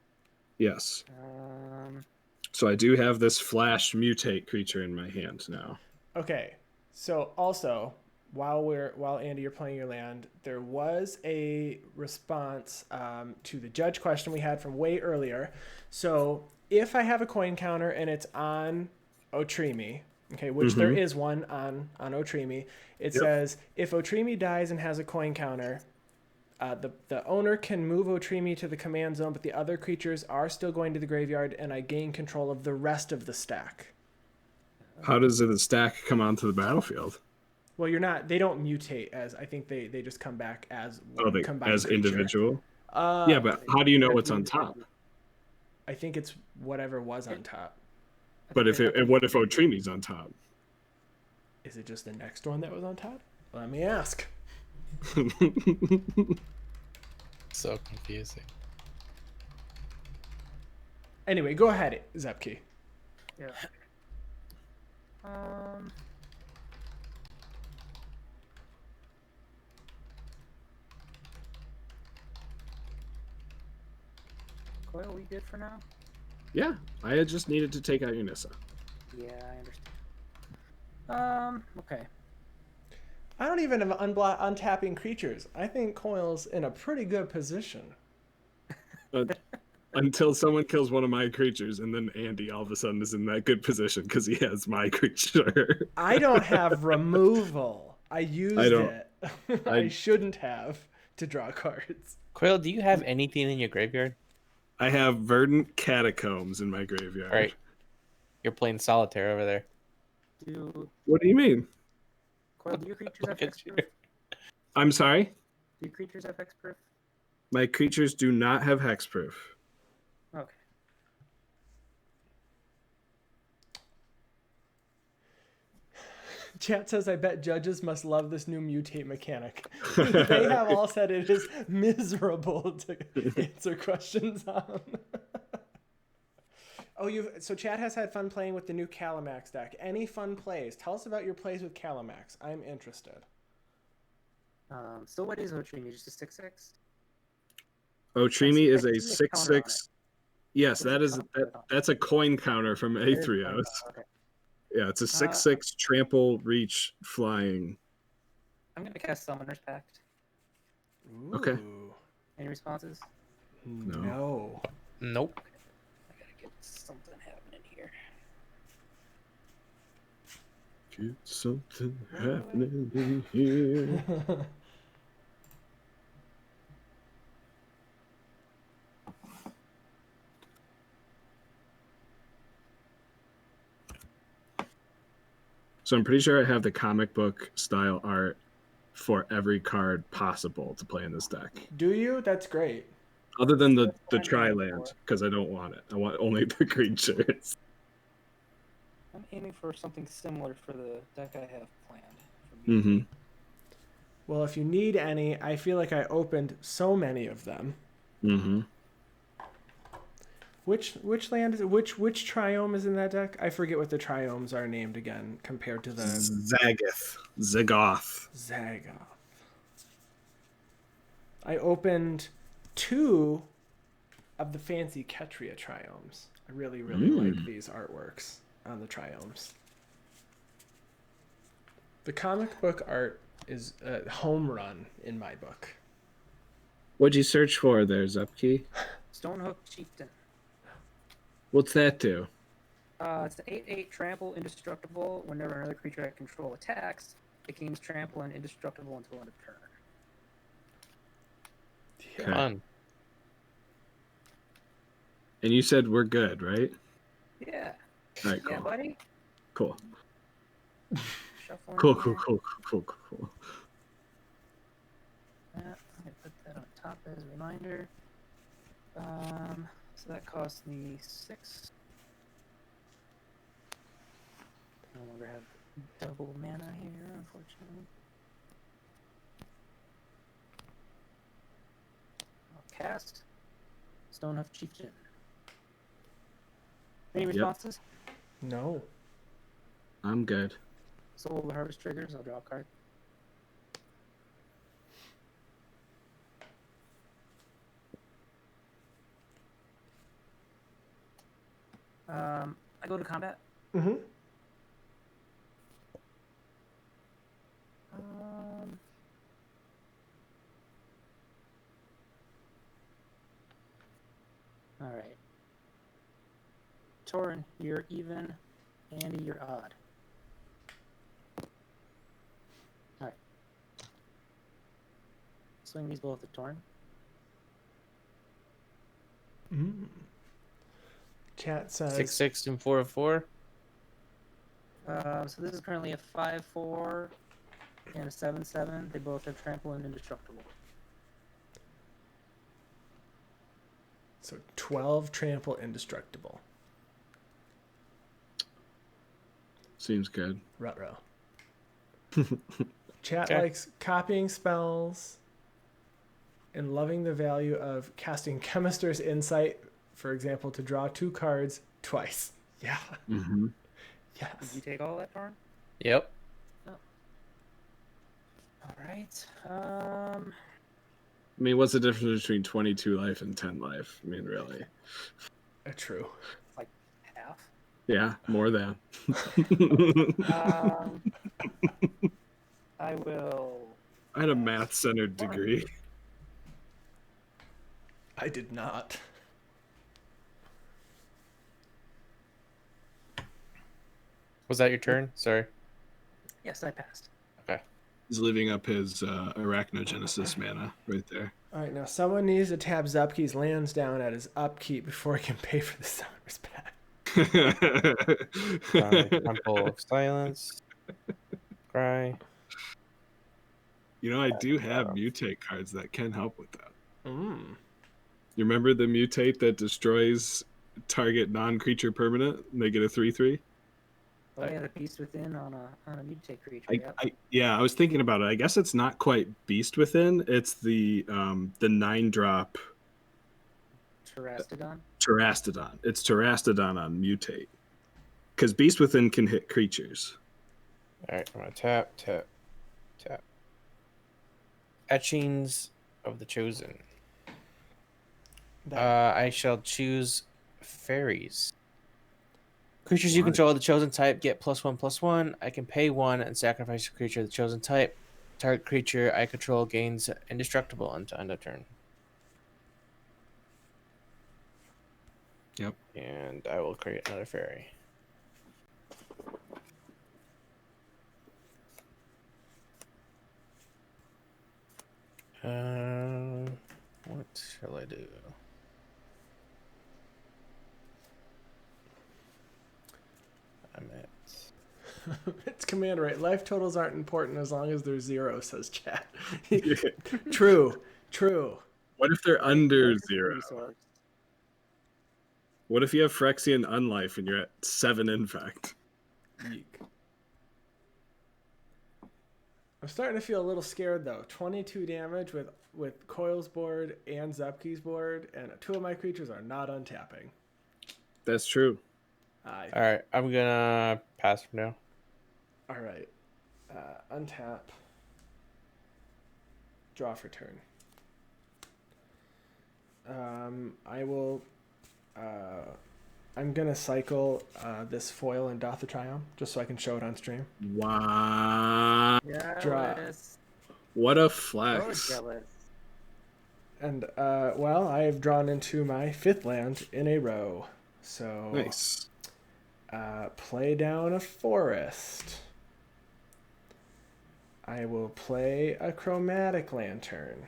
Yes. Um, So I do have this flash mutate creature in my hand now. Okay, so also while Andy you're playing your land, there was a response to the judge question we had from way earlier. So if I have a coin counter and it's on Otrimi, okay, which there is one on Otrimi, it says if Otrimi dies and has a coin counter, The owner can move Otrimi to the command zone, but the other creatures are still going to the graveyard, and I gain control of the rest of the stack. How does the stack come onto the battlefield? Well, you're not. They don't mutate as. I think they just come back as one combined as creature. individual. Yeah, but how do you know what's on top? I think it's whatever was on top. But what if Otrimi's on top? Is it just the next one that was on top? Let me ask. So confusing. Anyway, go ahead, Zupke. Yeah. Coil, we good for now? Yeah, I just needed to take out your Nissa. Yeah, I understand. Okay. I don't even have untapping creatures. I think Coil's in a pretty good position. Until someone kills one of my creatures, and then Andy all of a sudden is in that good position because he has my creature. I don't have removal. I used it. I shouldn't have to draw cards. Quill, do you have anything in your graveyard? I have Verdant Catacombs in my graveyard. All right. You're playing solitaire over there. What do you mean? Coil, do your creatures have hexproof? I'm sorry? Do your creatures have hexproof? My creatures do not have hexproof. Okay. Chat says, I bet judges must love this new mutate mechanic. They have all said it is miserable to answer questions on. So chat has had fun playing with the new Calamax deck. Any fun plays? Tell us about your plays with Calamax. I'm interested. So what is Otrimi? Just a 6/6? Otrimi is a 6/6. Yes, that's a coin counter from Aetherios. Okay. Yeah, it's a 6/6 trample reach flying. I'm gonna cast Summoner's Pact. Ooh. Okay. Any responses? No. Nope. I gotta get something happening here. Get something happening in here. So I'm pretty sure I have the comic book style art for every card possible to play in this deck. Do you? That's great. Other than the tri-land, because I don't want it. I want only the creatures. I'm aiming for something similar for the deck I have planned. Mm-hmm. Well, if you need any, I feel like I opened so many of them. Mm-hmm. Which land is it? Which triome is in that deck? I forget what the triomes are named again compared to the Zagoth. I opened 2 of the fancy Ketria triomes. I really like these artworks on the triomes. The comic book art is a home run in my book. What'd you search for there, Zupke? Stonehook Chieftain. What's that do? It's an 8/8 trample indestructible. Whenever another creature I control attacks, it gains trample and indestructible until end of turn. Okay. Fun. And you said we're good, right? Yeah. All right, cool. Yeah, buddy. Cool. Shuffling Cool. here. Cool. Yeah, I'm gonna put that on top as a reminder. So that cost me 6. No longer have double mana here, unfortunately. I'll cast Stonehoof Chieftain. Any responses? No. I'm good. Soul of the Harvest triggers. I'll draw a card. I go to combat. Mm-hmm. All right. Torin, you're even. Andy, you're odd. All right. swing these both at Torin. Chat says 6/6 and 4/4. So this is currently a 5/4 and a 7/7. They both have trample and indestructible. so 12 trample indestructible. Seems good. Ruh-roh. Chat Okay. likes copying spells and loving the value of casting Chemister's Insight, for example, to draw 2 cards twice. Yeah. Mm-hmm. Did Yes. you take all that, Torin? Yep. All right. I mean, what's the difference between 22 life and 10 life? I mean, really? True. Like half. Yeah, more than. I will. I had a math-centered degree. I did not. Was that your turn? Sorry. Yes, I passed. He's living up his arachnogenesis mana right there. All right, now someone needs to tap Zupke's lands down at his upkeep before he can pay for the summoner's pack. Temple of Silence. Cry. You know, I do have mutate cards that can help with that. Mm. You remember the mutate that destroys target non-creature permanent and they get a 3/3? Oh yeah, the Beast Within on a mutate creature. I was thinking about it. I guess it's not quite Beast Within. It's the 9-drop Terastodon. Terastodon. It's Terastodon on mutate. Because Beast Within can hit creatures. Alright, I'm gonna tap. Etchings of the Chosen. I shall choose fairies. Creatures you control of the chosen type get +1/+1. I can pay 1 and sacrifice a creature of the chosen type. Target creature I control gains indestructible until end of turn. Yep. And I will create another fairy. What shall I do? I'm at. It's command right. Life totals aren't important as long as they're 0, says chat. True. What if they're under That's a 0? resource. What if you have Phyrexian Unlife and you're at 7 Infect? Yeek. I'm starting to feel a little scared though. 22 damage with Coil's board and Zupke's board, and 2 of my creatures are not untapping. That's true. Alright, I'm gonna pass from now. All right. Untap. Draw for turn. I will. I'm gonna cycle this foil in Doth the Triumph just so I can show it on stream. Wow. Jealous. What a So flex. jealous. And well, I have drawn into my 5th land in a row. So Nice. play down a forest. I will play a chromatic lantern.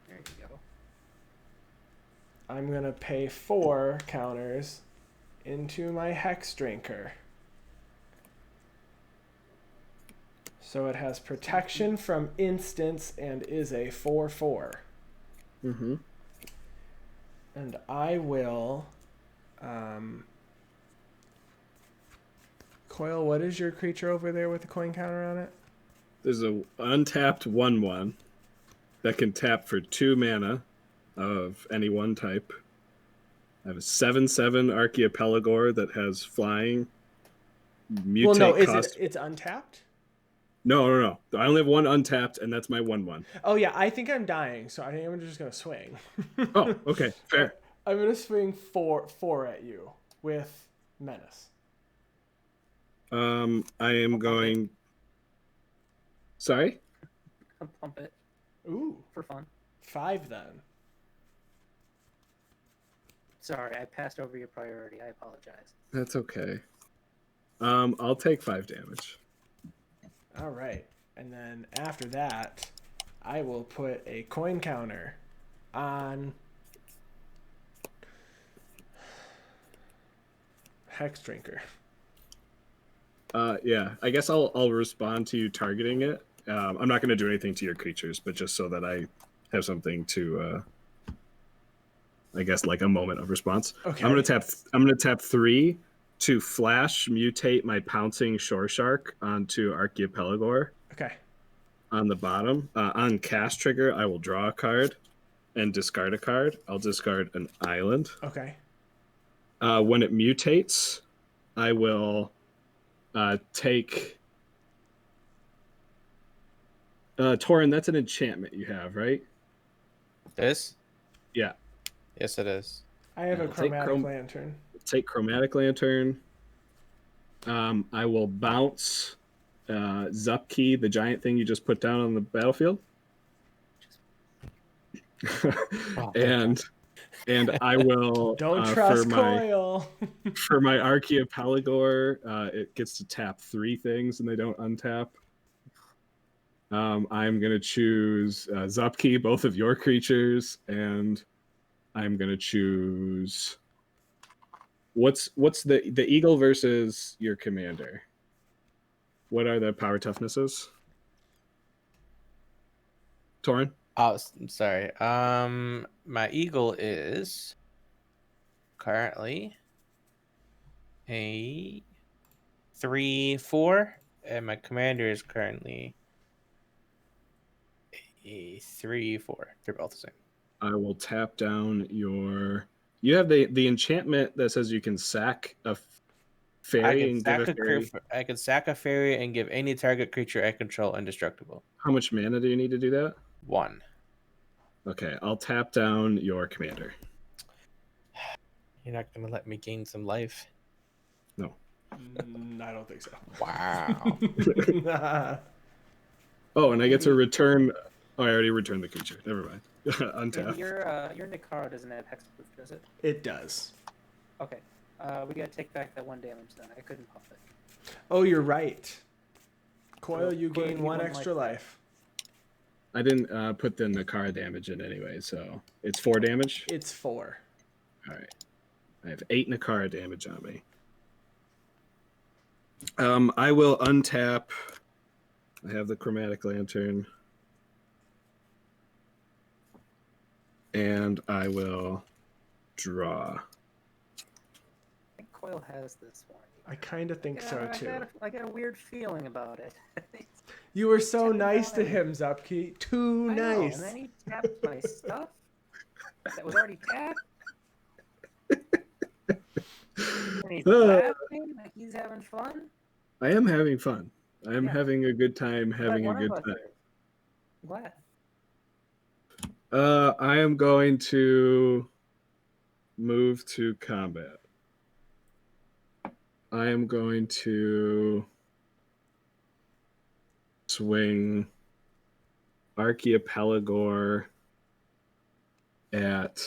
There you go. I'm going to pay 4 counters into my Hex Drinker. So it has protection from instants and is a 4/4. Mm-hmm. And I will... Coil, what is your creature over there with the coin counter on it? There's a untapped 1/1 that can tap for 2 mana of any one type. I have a 7/7 Archaeopelagore that has flying. Mutate Well, no, cost... it's untapped? No. I only have 1 untapped, and that's my 1/1. Oh, yeah, I think I'm dying, so I think I'm just going to swing. Oh, okay, fair. I'm going to swing 4 at you with Menace. I am going... Sorry? I'll pump it Ooh, for fun. 5 then. Sorry, I passed over your priority. I apologize. That's okay. I'll take 5 damage. All right. And then after that, I will put a coin counter on Hex Drinker. Yeah, I guess I'll respond to you targeting it. I'm not going to do anything to your creatures, but just so that I have something to, I guess, like a moment of response. Okay. I'm gonna tap 3 to flash mutate my pouncing shore shark onto Archipelagor. Okay. On the bottom, on cast trigger, I will draw a card and discard a card. I'll discard an island. Okay. When it mutates, I will take. Torin, that's an enchantment you have, right? This? Yeah. Yes, it is. I have a Take chromatic lantern. Take Chromatic Lantern. I will bounce Zupke, the giant thing you just put down on the battlefield. and I will Don't trust for Coil. for my Archipelagor, it gets to tap 3 things and they don't untap. I'm gonna choose Zupke, both of your creatures, and I'm gonna choose what's the eagle versus your commander. What are the power toughnesses? Torin? Oh, I'm sorry. My eagle is currently a 3/4, and my commander is currently a 3/4. They're both the same. I will tap down your. You have the enchantment that says you can sack a fairy and give a fairy. I can sack a fairy and give any target creature I control indestructible. How much mana do you need to do that? 1. Okay, I'll tap down your commander. You're not gonna let me gain some life. No. I don't think so. Wow. Oh, and I get to return. Oh, I already returned the creature. Never mind. Untap. Your Nikara doesn't have hexproof, does it? It does. Okay. We gotta take back that 1 damage then. I couldn't pump it. Oh, you're right. Coil, So, you Coil, gain you 1 won extra life. I didn't put the Nikara damage in anyway, so it's 4 damage. It's 4. All right. I have 8 Nikara damage on me. I will untap. I have the Chromatic Lantern. And I will draw. I think Coil has this one. I kind of think so too. I got a weird feeling about it. You were so Tapped nice to out. him, Zupke. Too I know, nice. and then he tapped my stuff that was already tapped. And he's laughing like he's having fun. I am having fun. I am Yeah. having a good time Like having a one of good us time. is. What? I am going to move to combat. I am going to swing Archipelagor at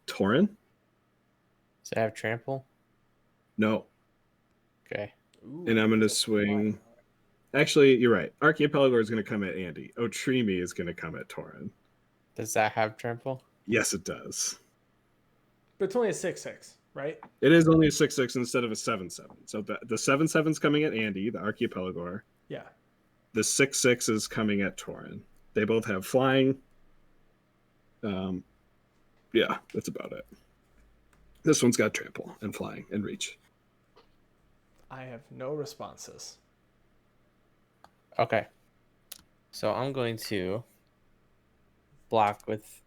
Torin. Does it have trample? No. Okay. And I'm going to swing. Actually, you're right. Archipelagor is going to come at Andy. Otrimi is going to come at Torin. Does that have trample? Yes, it does. But it's only a 6/6, right? It is only a 6/6 instead of a 7/7. So the 7/7's coming at Andy, the Archipelagor. Yeah. The 6/6 is coming at Torin. They both have flying. Yeah, that's about it. This one's got trample and flying and reach. I have no responses. Okay. So I'm going to block with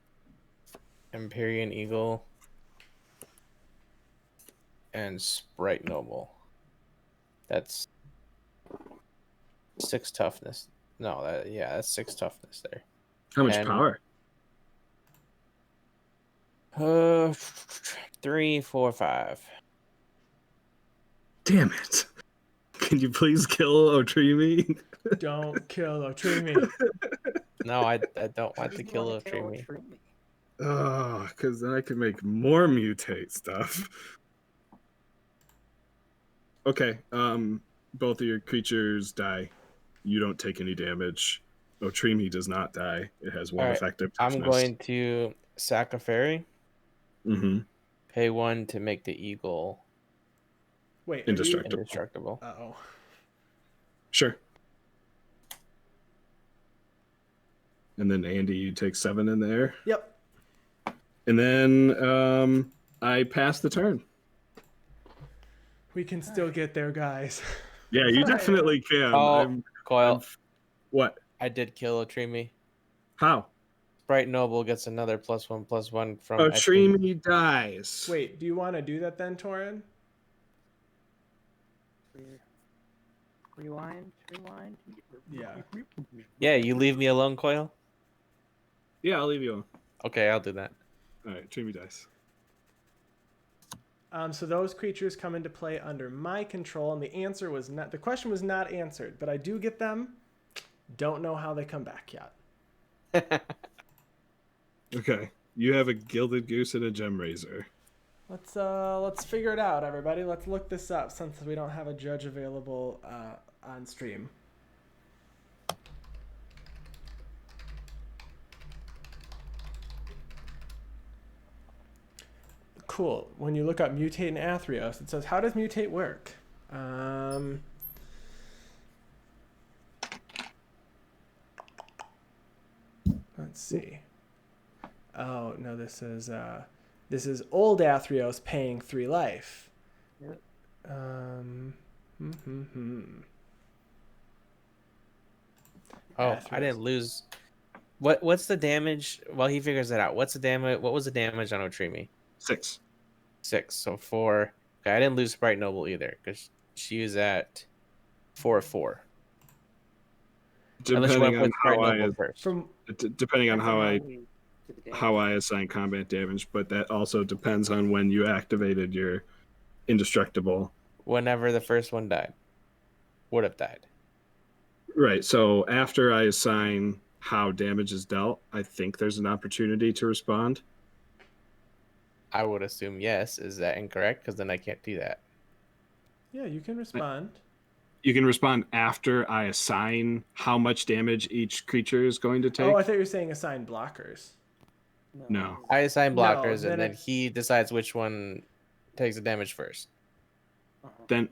Empyrean Eagle and Sprite Noble. That's 6 toughness. No, that's 6 toughness there. How much And- power? 3, 4, 5. Damn it. Can you please kill Otrimi? Don't kill Otrimi. No, I don't want to You kill wanna Otrimi. Otrimi. Oh, because then I can make more mutate stuff. Okay, both of your creatures die. You don't take any damage. Otrimi does not die. It has one All right, effective I'm toughness. going to sack a fairy, Mm-hmm. pay 1 to make the eagle Wait, indestructible. Uh-oh. Sure. And then Andy, you take 7 in there. Yep. And then I pass the turn. We can still get there, guys. Yeah, you definitely can. Oh, Coil, What? I did kill Otrimi. How? Sprite Noble gets another +1/+1 from Otrimi dies. Wait, do you want to do that then, Torin? Rewind. Yeah. Yeah, you leave me alone, Coil? Yeah, I'll leave you alone. Okay, I'll do that. All right, Otrimi dies. So those creatures come into play under my control, and the question was not answered, but I do get them. Don't know how they come back yet. Okay, you have a Gilded Goose and a Gem Razor. Let's figure it out, everybody. Let's look this up since we don't have a judge available on stream. Cool. When you look up mutate in Athreos, it says, how does mutate work? Let's see. Oh, no, this is old Athreos paying 3 life. Yep. Oh, I didn't lose. What's the damage? Well, he figures it out. What's the damage? What was the damage on Otrimi? 6. 6. So 4. Okay, I didn't lose Sprite Noble either because she was at 4/4. Depending on how I assign combat damage, but that also depends on when you activated your indestructible. Whenever the first one died, would have died. Right. So after I assign how damage is dealt, I think there's an opportunity to respond. I would assume yes. Is that incorrect? Because then I can't do that. Yeah, you can respond. You can respond after I assign how much damage each creature is going to take. Oh, I thought you were saying assign blockers. No. I assign blockers, then and then he decides which one takes the damage first. Then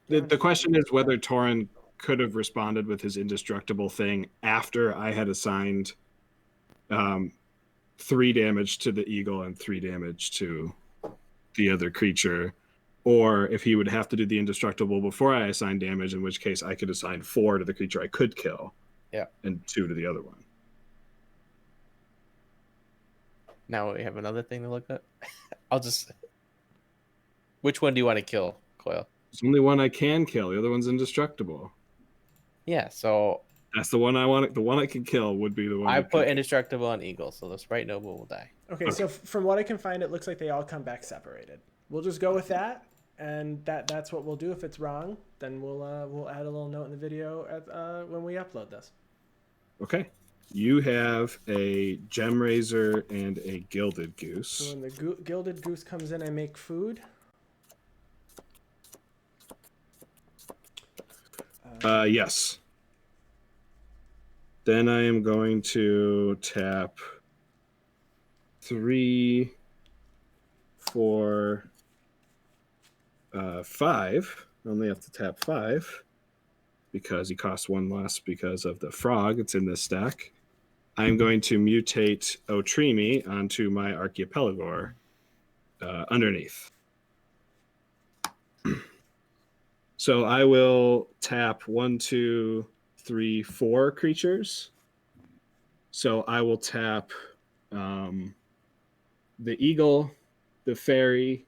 the question is whether Torin could have responded with his indestructible thing after I had assigned 3 damage to the eagle and 3 damage to the other creature, or if he would have to do the indestructible before I assign damage, in which case I could assign 4 to the creature I could kill, and 2 to the other one. Now we have another thing to look at. I'll just. Which one do you want to kill, Coil? There's only one I can kill. The other one's indestructible. Yeah, so That's the one I want. The one I can kill would be the one I put indestructible on Eagle, so the Sprite Noble will die. Okay, so from what I can find, it looks like they all come back separated. We'll just go with that, and that's what we'll do. If it's wrong, then we'll add a little note in the video when we upload this. Okay. You have a Gem Razor and a Gilded Goose. So when the Gilded Goose comes in, I make food. Yes. Then I am going to tap 3, 4, 5. I only have to tap 5 because he costs 1 less because of the frog. It's in this stack. I'm going to mutate Otrimi onto my Archipelagor underneath. So I will tap 1, 2, 3, 4 creatures. So I will tap the eagle, the fairy,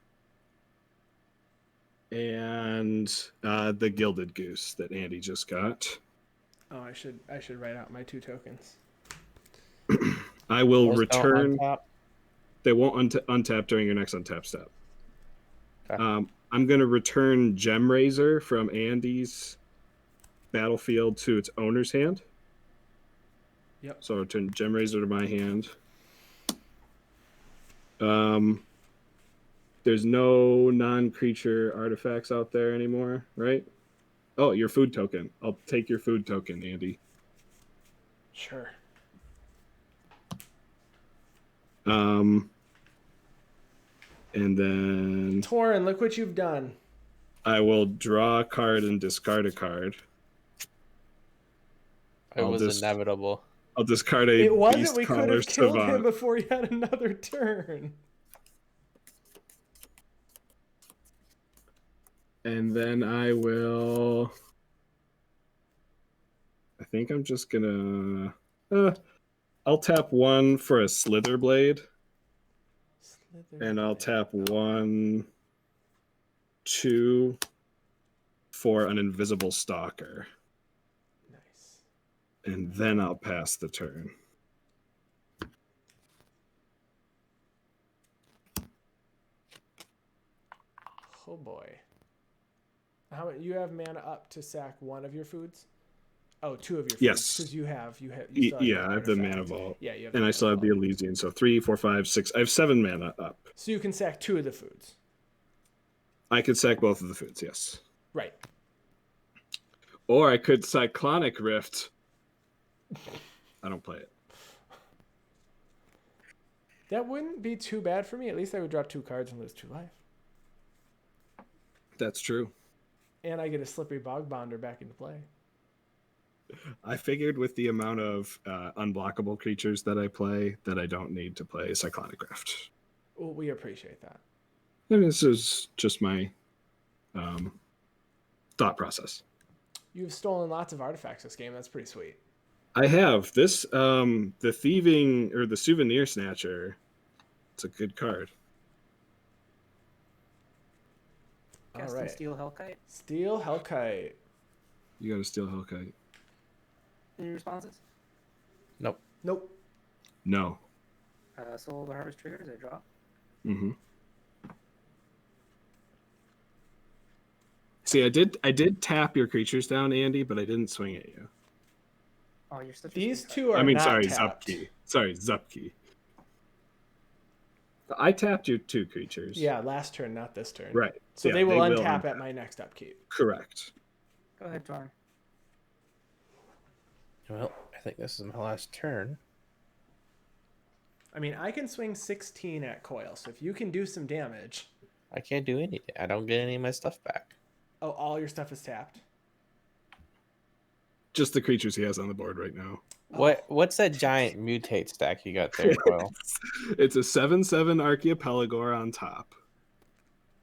and the Gilded Goose that Andy just got. Oh, I should write out my 2 tokens. I will Those return. don't untap? They won't untap during your next untap step. Okay. I'm going to return Gem Razor from Andy's battlefield to its owner's hand. Yep. So I'll return Gem Razor to my hand. There's no non-creature artifacts out there anymore, right? Oh, your food token. I'll take your food token, Andy. Sure. And then Torin, look what you've done. I will draw a card and discard a card. It was inevitable. I'll discard a It wasn't. Beast We could Caller have killed him Savant. before he had another turn. And then I think I'm just gonna... I'll tap 1 for a Slither Blade. And I'll tap 1, 2 for an Invisible Stalker. Nice. And then I'll pass the turn. Oh boy. How you have mana up to sack 1 of your foods? Oh, 2 of your foods. Yes. Because you have you Yeah, I have the Mana Vault. Yeah, you have. And I still have the Elysian, so 3, 4, 5, 6. I have 7 mana up. So you can sack 2 of the foods. I could sack both of the foods, yes. Right. Or I could Cyclonic Rift. I don't play it. That wouldn't be too bad for me. At least I would draw 2 cards and lose 2 life. That's true. And I get a Slippery Bog Bonder back into play. I figured with the amount of unblockable creatures that I play that I don't need to play Cyclonic Rift. Well, we appreciate that. And this is just my thought process. You've stolen lots of artifacts this game. That's pretty sweet. I have this the Thieving or the Souvenir Snatcher. It's a good card. Casting All right. Steel Hellkite. Steel Hellkite. You got to steal Hellkite. Any responses? Nope. Nope. No. Soul of the Harvest triggers. I draw. Mm-hmm. See, I did tap your creatures down, Andy, but I didn't swing at you. Oh, you're such These a 2 are I mean, not sorry, tapped. Zupke. Sorry, Zupke. I tapped your 2 creatures. Yeah, last turn, not this turn. Right. So Yeah, they will untap at my next upkeep. Correct. Go ahead, Torin. Well, I think this is my last turn. I mean, I can swing 16 at Coil, so if you can do some damage... I can't do anything. I don't get any of my stuff back. Oh, all your stuff is tapped? Just the creatures he has on the board right now. What's that giant mutate stack you got there, Coil? It's a 7/7 Archipelagore on top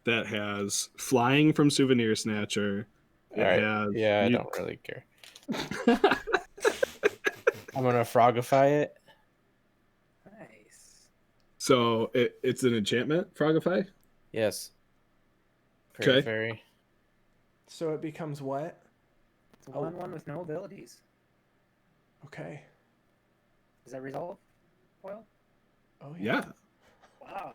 that has flying from Souvenir Snatcher. It All right. has Yeah, I don't really care. I'm gonna frogify it. Nice. So it's an enchantment, Frogify? Yes. Okay. Fairy. So it becomes what? It's a 1/1 with no abilities. Okay. Does that resolve? Well, Oh, Yeah. wow.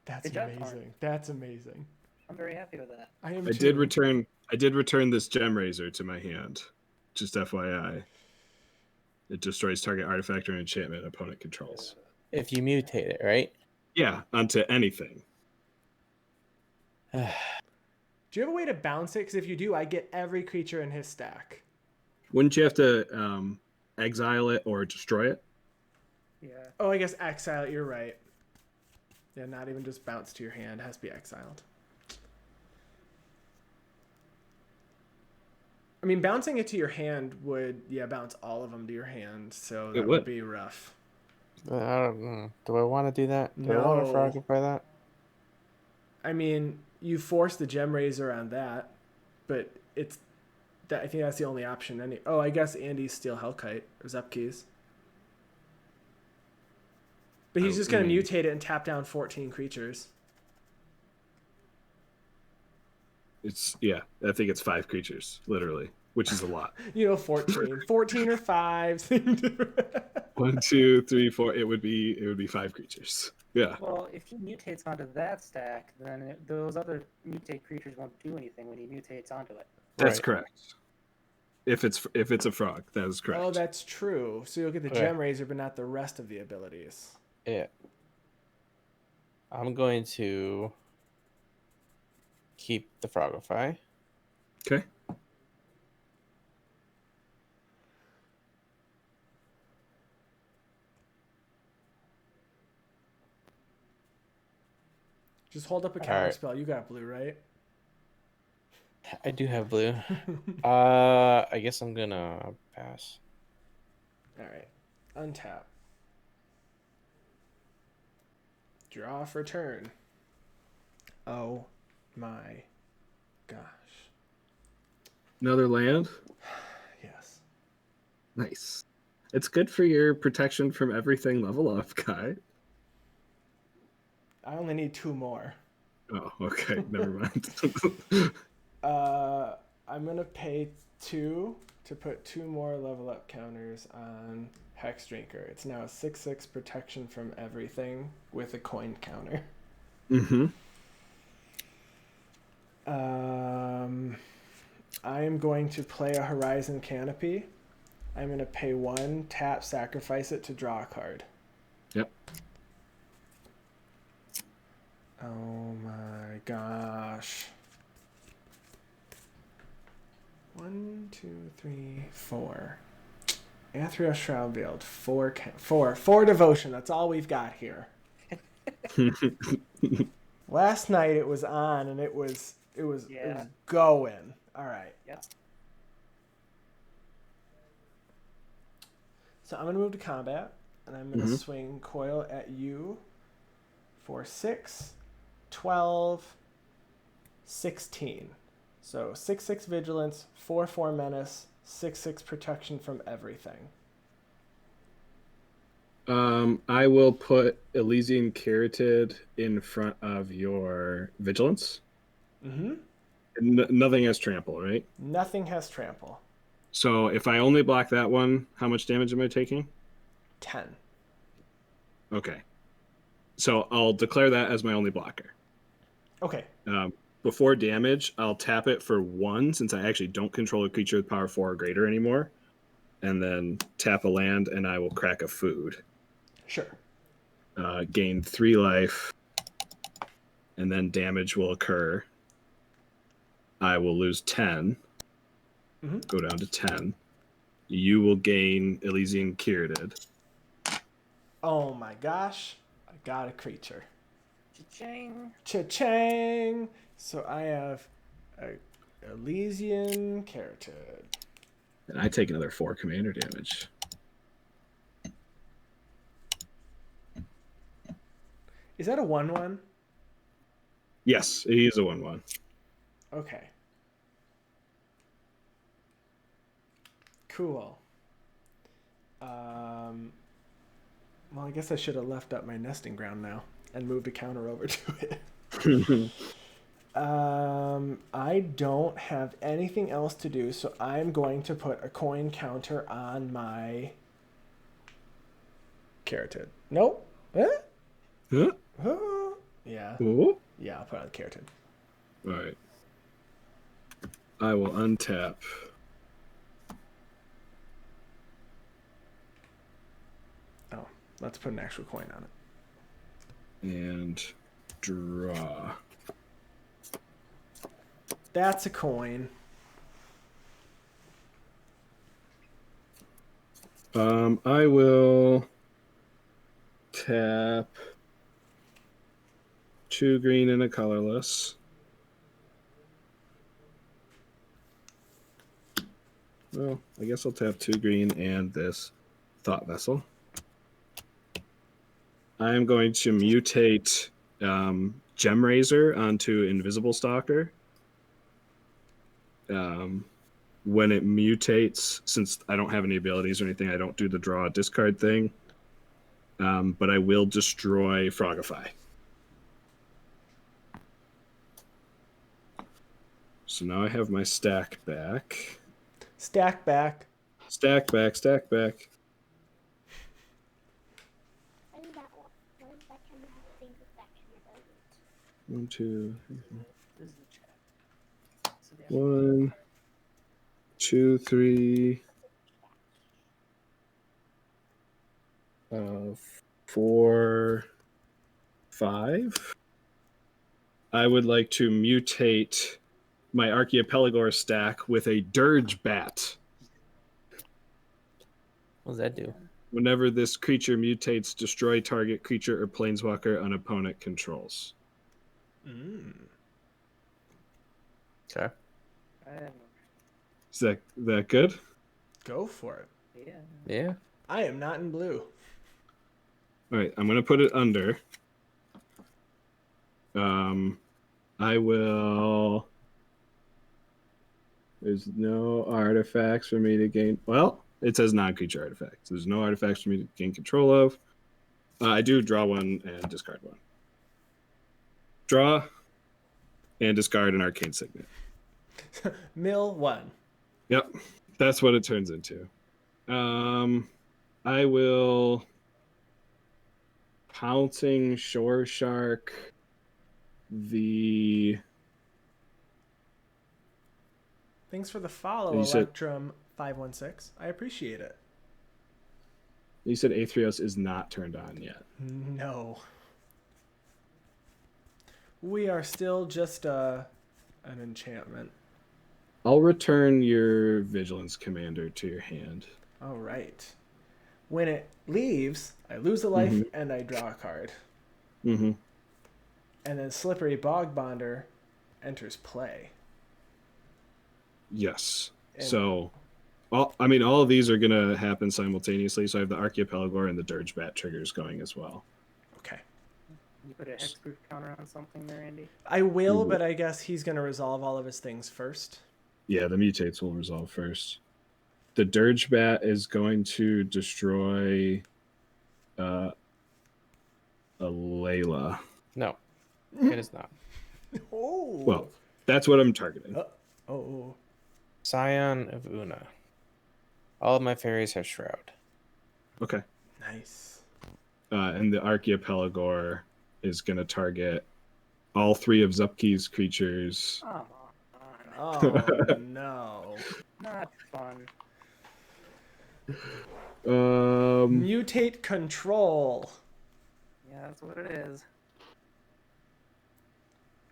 That's Good job, amazing. Mark. That's amazing. I'm very happy with that. I am I too. did return this Gem Razor to my hand. Just FYI. It destroys target artifact or enchantment opponent controls. If you mutate it, right? Yeah, onto anything. Do you have a way to bounce it? Because if you do, I get every creature in his stack. Wouldn't you have to exile it or destroy it? Yeah. Oh, I guess exile. You're right. Yeah, not even just bounce to your hand. It has to be exiled. I mean, bouncing it to your hand would, bounce all of them to your hand. So that would be rough. I don't know. Do I want to do that? Do I want to No. frogify that? I mean, you force the Gem Razor on that, but it's that. I think that's the only option. Oh, I guess Andy's Steel Hellkite or Zupke's. But he's just going to mutate it and tap down 14 creatures. I think it's 5 creatures, literally, which is a lot. 14. 14 or 5. 1, 2, 3, 4. It would be 5 creatures. Yeah. Well, if he mutates onto that stack, then those other mutate creatures won't do anything when he mutates onto it. That's Right. correct. If it's a frog, that is correct. Oh, that's true. So you'll get the Okay. Gem Razor, but not the rest of the abilities. Yeah. I'm going to keep the frogify. Okay. Just hold up a All counter right. spell. You got blue, right? I do have blue. I guess I'm gonna pass. All right. Untap. Draw for turn. Oh my gosh. Another land. Yes. Nice. It's good for your protection from everything level up, guy. I only need 2 more. Oh, okay. Never mind. I'm gonna pay 2 to put 2 more level up counters on Hex Drinker. It's now a 6/6 protection from everything with a coin counter. Mm-hmm. I am going to play a Horizon Canopy. I'm gonna pay 1, tap, sacrifice it to draw a card. Yep. Oh my gosh. 1, 2, 3, 4. Aetherial Shroud Veiled. 4 devotion. That's all we've got here. Last night it was on and it was going. All right. Yep. So I'm gonna move to combat and I'm gonna swing coil at you for 6, 12, 16. So 6/6 vigilance, 4/4 menace, 6/6 protection from everything. I will put Elysian Carotid in front of your vigilance. Mm-hmm. Nothing has trample, right? Nothing has trample. So if I only block that one, how much damage am I taking? 10. Okay. So I'll declare that as my only blocker. Okay. Before damage, I'll tap it for 1 since I actually don't control a creature with power 4 or greater anymore. And then tap a land and I will crack a food. Sure. Gain 3 life. And then damage will occur. I will lose 10. Go down to 10. You will gain Elysian Carotid. Oh my gosh. I got a creature. Cha-ching. Cha-chang! So I have a Elysian Carotid. And I take another 4 commander damage. Is that a 1/1? Yes, he is a 1/1. Okay. Cool. Well, I guess I should have left up my nesting ground now and moved a counter over to it. I don't have anything else to do, so I'm going to put a coin counter on my Carotid. Nope. Huh? Huh? Oh. Yeah. Ooh. Yeah, I'll put it on Carotid. All right. I will untap. Oh, let's put an actual coin on it. And draw. That's a coin. I will tap 2 green and a colorless. Well, I guess I'll tap 2 green and this Thought Vessel. I'm going to mutate Gem Razor onto Invisible Stalker. When it mutates, since I don't have any abilities or anything, I don't do the draw discard thing. But I will destroy Frogify. So now I have my stack back. Stack back. Stack back, stack back. One, two, This is the chat. So yeah. 1, 2, 3, 4, 5. I would like to mutate my Archaeopelagor stack with a Dirge Bat. What does that do? Whenever this creature mutates, destroy target creature or planeswalker an opponent controls. Okay. Is that good? Go for it. Yeah. Yeah. I am not in blue. All right, I'm gonna put it under. I will. There's no artifacts for me to gain. Well, it says non-creature artifacts. There's no artifacts for me to gain control of. I do draw one and discard one. Draw and discard an arcane signet. Mill 1. Yep, that's what it turns into. I will Pouncing Shore Shark the. Thanks for the follow, You said- Electrum 516. I appreciate it. You said Aetherios is not turned on yet. No. We are still just an enchantment. I'll return your Vigilance Commander to your hand. All right. When it leaves, I lose a life and I draw a card. Mm-hmm. And then Slippery Bog Bonder enters play. Yes. And- So, all of these are going to happen simultaneously. So I have the Archipelagor and the Dirge Bat triggers going as well. Okay. You put a hexproof counter on something there, Andy? I will, but I guess he's going to resolve all of his things first. Yeah, the mutates will resolve first. The Dirge Bat is going to destroy Alela. No, it is not. Oh. Well, that's what I'm targeting. Oh. Scion of Una. All of my fairies have Shroud. Okay. Nice. And the Archipelagor is going to target all 3 of Zupke's creatures. Come on. Oh, no. Not fun. Mutate control. Yeah, that's what it is.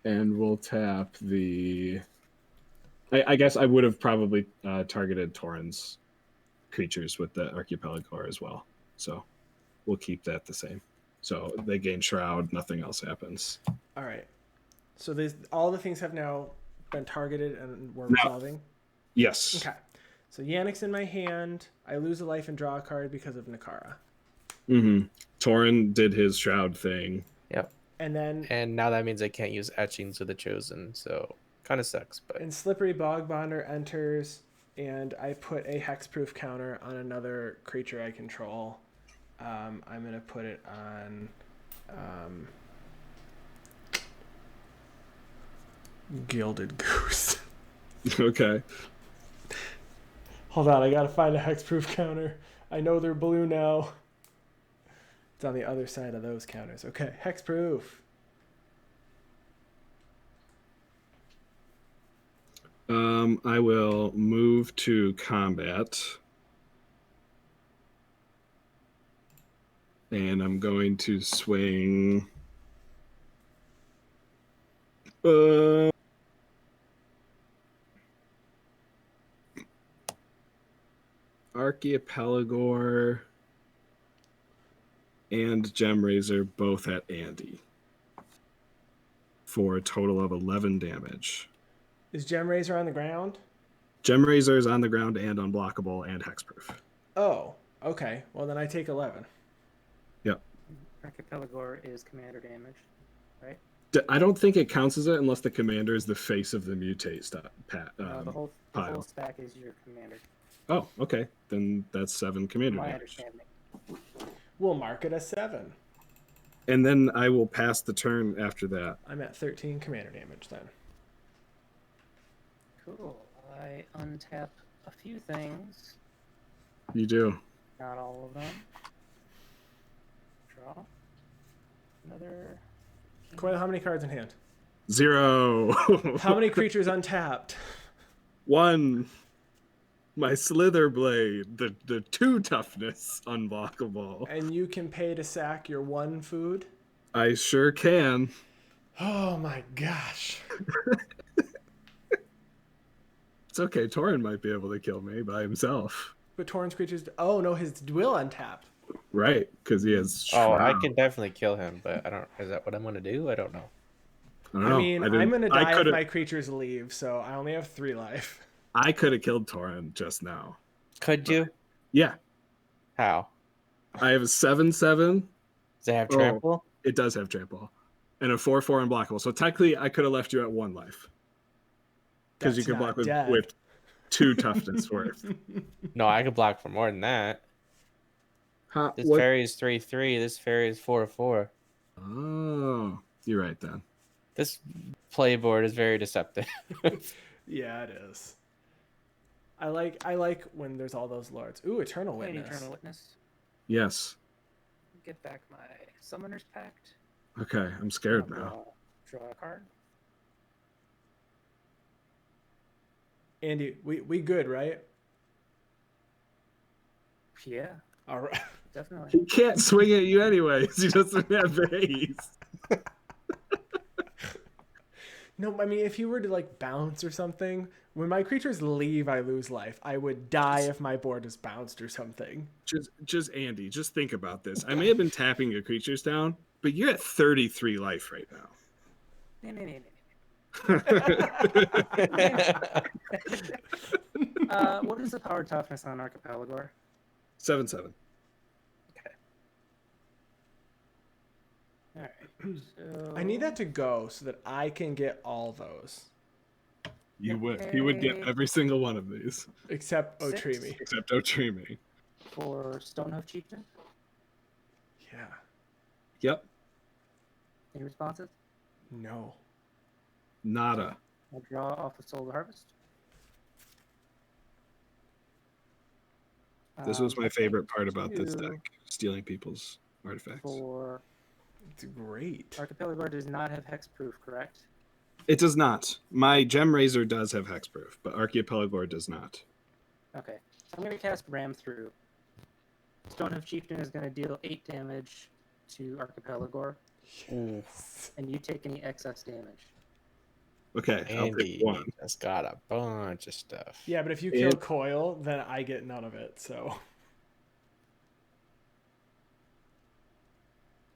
And we'll tap the. I guess I would have probably targeted Torin's creatures with the Archipelagor as well. So we'll keep that the same. So they gain Shroud, nothing else happens. All right. So all the things have now been targeted and we're No. resolving? Yes. Okay. So Yannick's in my hand. I lose a life and draw a card because of Nikara. Mm-hmm. Torin did his Shroud thing. Yep. And then And now that means I can't use Etchings of the Chosen, so kind of sucks. But and Slippery Bog Bonder enters, and I put a hexproof counter on another creature I control. I'm going to put it on Gilded Goose. Okay. Hold on, I gotta find a hexproof counter. I know they're blue now. It's on the other side of those counters. Okay, hexproof. I will move to combat. And I'm going to swing. Archipelagor and Gemrazor both at Andy for a total of 11 damage. Is Gemrazor on the ground? Gemrazor is on the ground and unblockable and hexproof. Oh, okay. Well, then I take 11. Yep. Archipelagor is commander damage, right? I don't think it counts as it unless the commander is the face of the mutate No, the whole pile. stack is your commander. Oh, okay. Then that's 7 commander My damage. understanding. We'll mark it as 7. And then I will pass the turn after that. I'm at 13 commander damage then. Cool. I untap a few things. You do. Not all of them. Draw. Another. Coyle, how many cards in hand? 0. How many creatures untapped? 1. My Slither Blade, the 2 toughness, unblockable. And you can pay to sack your 1 food? I sure can. Oh my gosh. It's okay. Torin might be able to kill me by himself. But Torin's creatures... Oh no, his will untap. Right, because he has oh, I Shroud. can definitely kill him, but I don't. Is that what I'm gonna do? I don't know. I don't I know. mean, didn't- I'm gonna I die if could've- my creatures leave, so I only have 3 life. I could have killed Torin just now. Could you? Yeah, How? I have a 7/7. Does it have Oh. trample? It does have trample, and a 4/4 unblockable. So technically, I could have left you at 1 life because you That's could not block dead. with 2 toughness worth. No, I could block for more than that. Huh, This what? fairy is 3/3. This fairy is 4/4. Oh, you're right then. This playboard is very deceptive. Yeah, it is. I like when there's all those lords. Ooh, Eternal Wait, Witness. Eternal Witness. Yes. Get back my Summoner's Pact. Okay, I'm scared now. Draw a card. Andy, we good, right? Yeah, All right. definitely. He can't swing at you anyways. He doesn't have haste. No, I mean, if you were to like bounce or something, when my creatures leave, I lose life. I would die if my board is bounced or something. Just Andy, just think about this. I may have been tapping your creatures down, but you're at 33 life right now. What is the power toughness on Archipelago? 7/7. All right. So... I need that to go so that I can get all those, You would. He would get every single one of these, except 6? Otrimi. except Otrimi. for Stonehoof Chieftain. Yeah. Yep. Any responses? No. Nada. I'll draw off of Soul of the Harvest. This was my I favorite think part about this 2 deck: stealing people's artifacts. For It's great. Archipelago does not have hexproof, correct? It does not. My Gem Razor does have hexproof, but Archipelago does not. Okay. So I'm going to cast Ram through. Stonehoof Chieftain is going to deal 8 damage to Archipelago, and you take any excess damage. Okay, I'll Andy take 1. has got a bunch of stuff. Yeah, but if you kill Coil, then I get none of it. So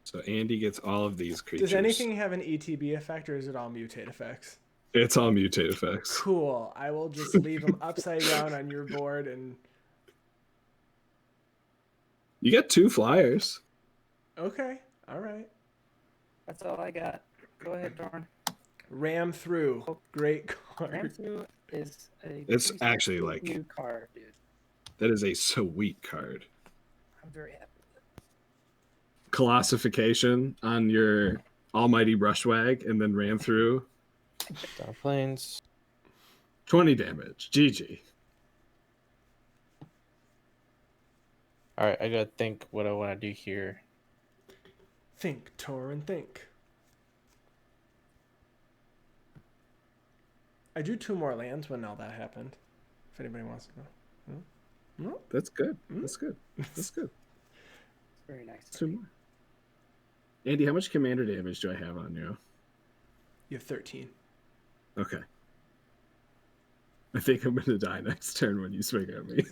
So Andy gets all of these creatures. does anything have an ETB effect, or is it all mutate effects? It's all mutate effects. Cool. I will just leave them upside down on your board and. You get 2 flyers. Okay. All right. That's all I got. Go ahead, Torin. Ram through. Great Ram card. through is a It's pretty actually sweet like- new card, dude. That is a sweet card. I'm very happy with it. Colossification on your almighty brushwag and then ran through. Down planes. 20 damage. GG. All right, I gotta think what I want to do here. Think, Torin, think. I drew 2 more lands when all that happened. If anybody wants to know. No? That's good. That's good. That's good. It's very nice. 2 more. Andy, how much commander damage do I have on you? You have 13. Okay. I think I'm gonna die next turn when you swing at me.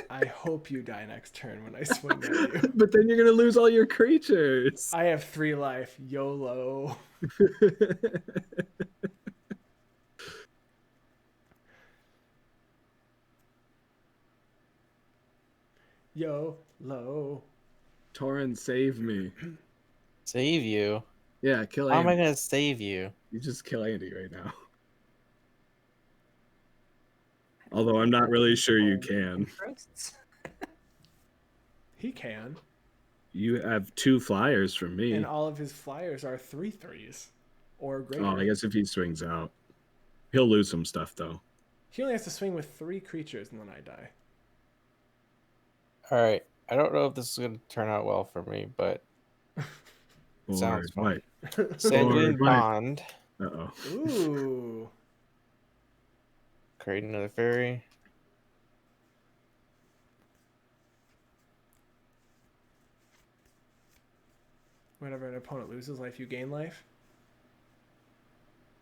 I hope you die next turn when I swing at you. But then you're gonna lose all your creatures. I have 3 life. YOLO. YOLO. Torin, save me. Save you? Yeah, kill How am I Andy. gonna save you? You just kill Andy right now. Although I'm not really sure you can. He can. You have 2 flyers from me. And all of his flyers are 3/3s or greater. Oh, I guess if he swings out. He'll lose some stuff, though. He only has to swing with 3 creatures and then I die. All right, I don't know if this is gonna turn out well for me, but sounds fun. Sanguine Right. Bond. Uh-oh. Ooh. Create another fairy. Whenever an opponent loses life, you gain life.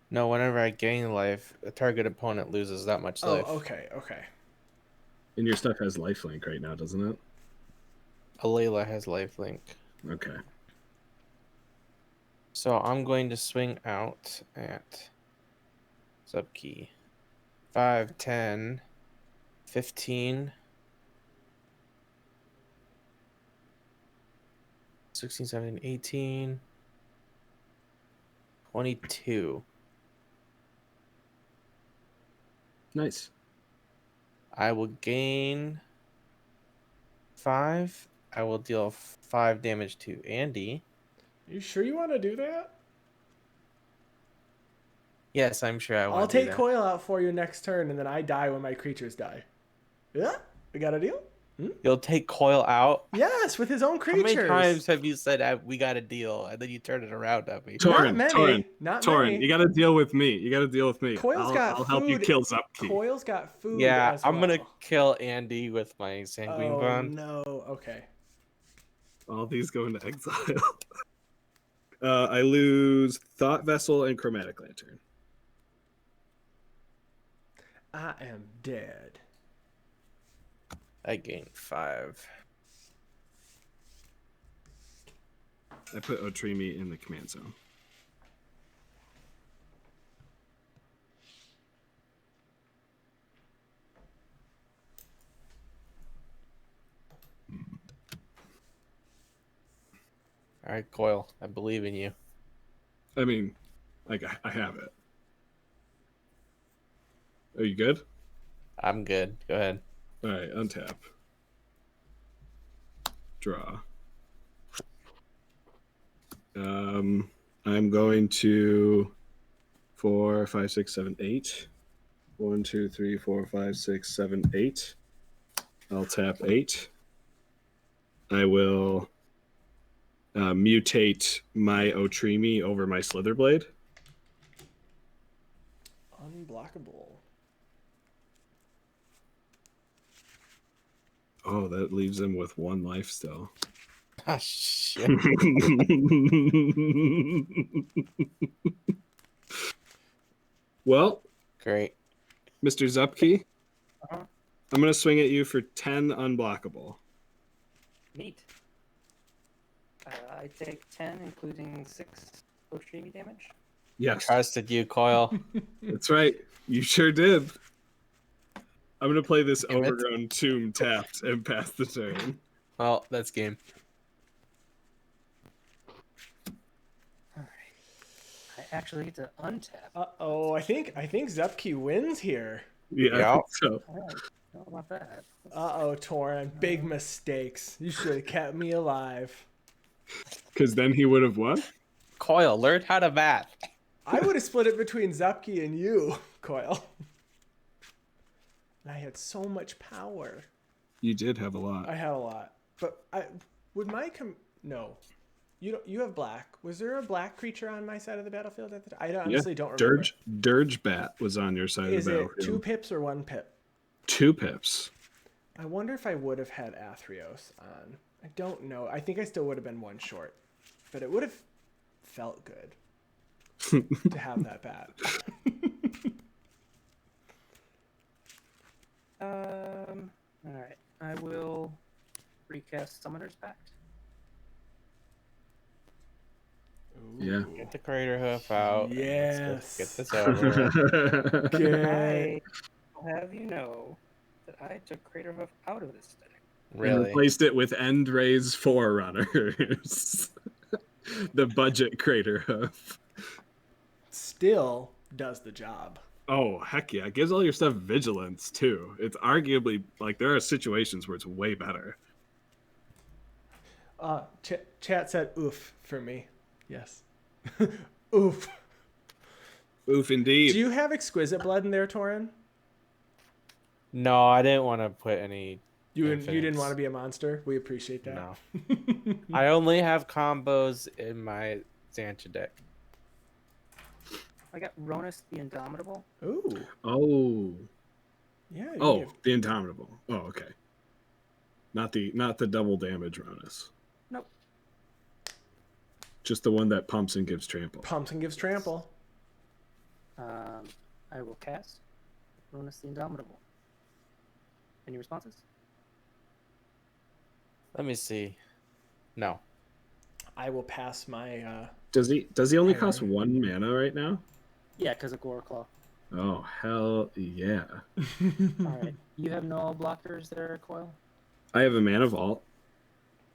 No, whenever I gain life, a target opponent loses that much life. Oh, okay, okay. And your stuff has lifelink right now, doesn't it? Alela has lifelink. Okay. So I'm going to swing out at Zupke. 5, 10, 15, 16, 17, 18, 22. Nice. I will gain 5. I will deal 5 damage to Andy. You sure you want to do that? Yes, I'm sure I I'll want to do take that. Coil out for you next turn, and then I die when my creatures die. Yeah? We got a deal? You'll take Coil out? Yes, with his own How many creatures. times have you said we got a deal, and then you turn it around at me? Not many. Not Torin, many. you got to deal with me. You got to deal with me. Coil's got I'll food. help you kill Zupke. Coil's got food Yeah, as I'm well. gonna kill Andy with my Sanguine Bond. No. Okay. All these go into exile. I lose Thought Vessel and Chromatic Lantern. I am dead. I gain 5. I put Otrimi in the command zone. All right, Coil, I believe in you. I mean, like I have it. Are you good? I'm good. Go ahead. All right, untap. Draw. I'm going to 4, 5, 6, 7, 8. 1, 2, 3, 4, 5, 6, 7, 8. I'll tap 8. I will mutate my Otrimi over my Slitherblade. Unblockable. Oh, that leaves him with 1 life still. Ah, shit. Well, Great. Mr. Zupke, Uh-huh. I'm going to swing at you for 10 unblockable. Neat. I take 10, including 6 Otrimi damage. Yes, Trusted you, Coil. that's right. You sure did. I'm going to play this Damn it. Overgrown Tomb tapped and pass the turn. Well, that's game. All right. I actually get to untap. Uh-oh, I think Zupke wins here. Yeah, I Yeah. think so. All right. How about that? Uh-oh, Torin. Big mistakes. You should have kept me alive. Because then he would have won? Coil, learn how to math. I would have split it between Zupke and you, Coil. And I had so much power. You did have a lot. I had a lot. But no. You have black. Was there a black creature on my side of the battlefield at the time? I honestly don't remember. Dirge Bat was on your side Is of the it battlefield. 2 pips or 1 pip? 2 pips. I wonder if I would have had Athreos on. I don't know. I think I still would have been 1 short. But it would have felt good to have that bat. All right. I will recast Summoner's Pact. Yeah. Get the crater hoof out. Yes. Let's get this over with. Okay. I'll have you know that I took Crater Hoof out of this deck. And Really? replaced it with End Rays Forerunners. The budget Crater Hoof. Still does the job. Oh, heck yeah. It gives all your stuff vigilance, too. It's arguably, like, there are situations where it's way better. Chat said oof for me. Yes. Oof. Oof, indeed. Do you have Exquisite Blood in there, Torin? No, I didn't want to put any. You didn't Infinites. want to be a monster? We appreciate that. No. I only have combos in my Xancha deck. I got Ronus the Indomitable. Ooh. Oh. Yeah. Oh, the Indomitable. Oh, okay. Not the double damage Ronus. Nope. Just the one that pumps and gives trample. Pumps and gives trample. I will cast Ronus the Indomitable. Any responses? Let me see. No. I will pass my. Does he only Hair. cost 1 mana right now? Yeah, because of Goreclaw. Oh hell yeah! All right. You have no blockers there, Coil? I have a mana vault.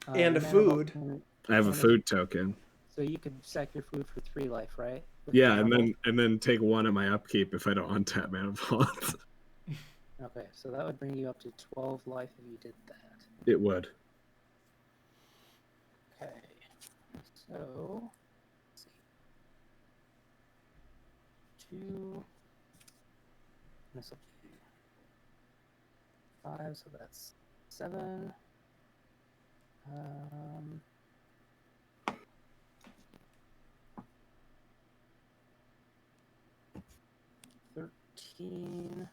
And your a mana vault food. I have a and food token. So you could sack your food for 3 life, right? With Yeah, mana and vault? then take 1 at my upkeep if I don't untap mana vault. Okay, so that would bring you up to 12 life if you did that. It would. Okay. So, let's see. 2. This will be 5, so that's 7. 13.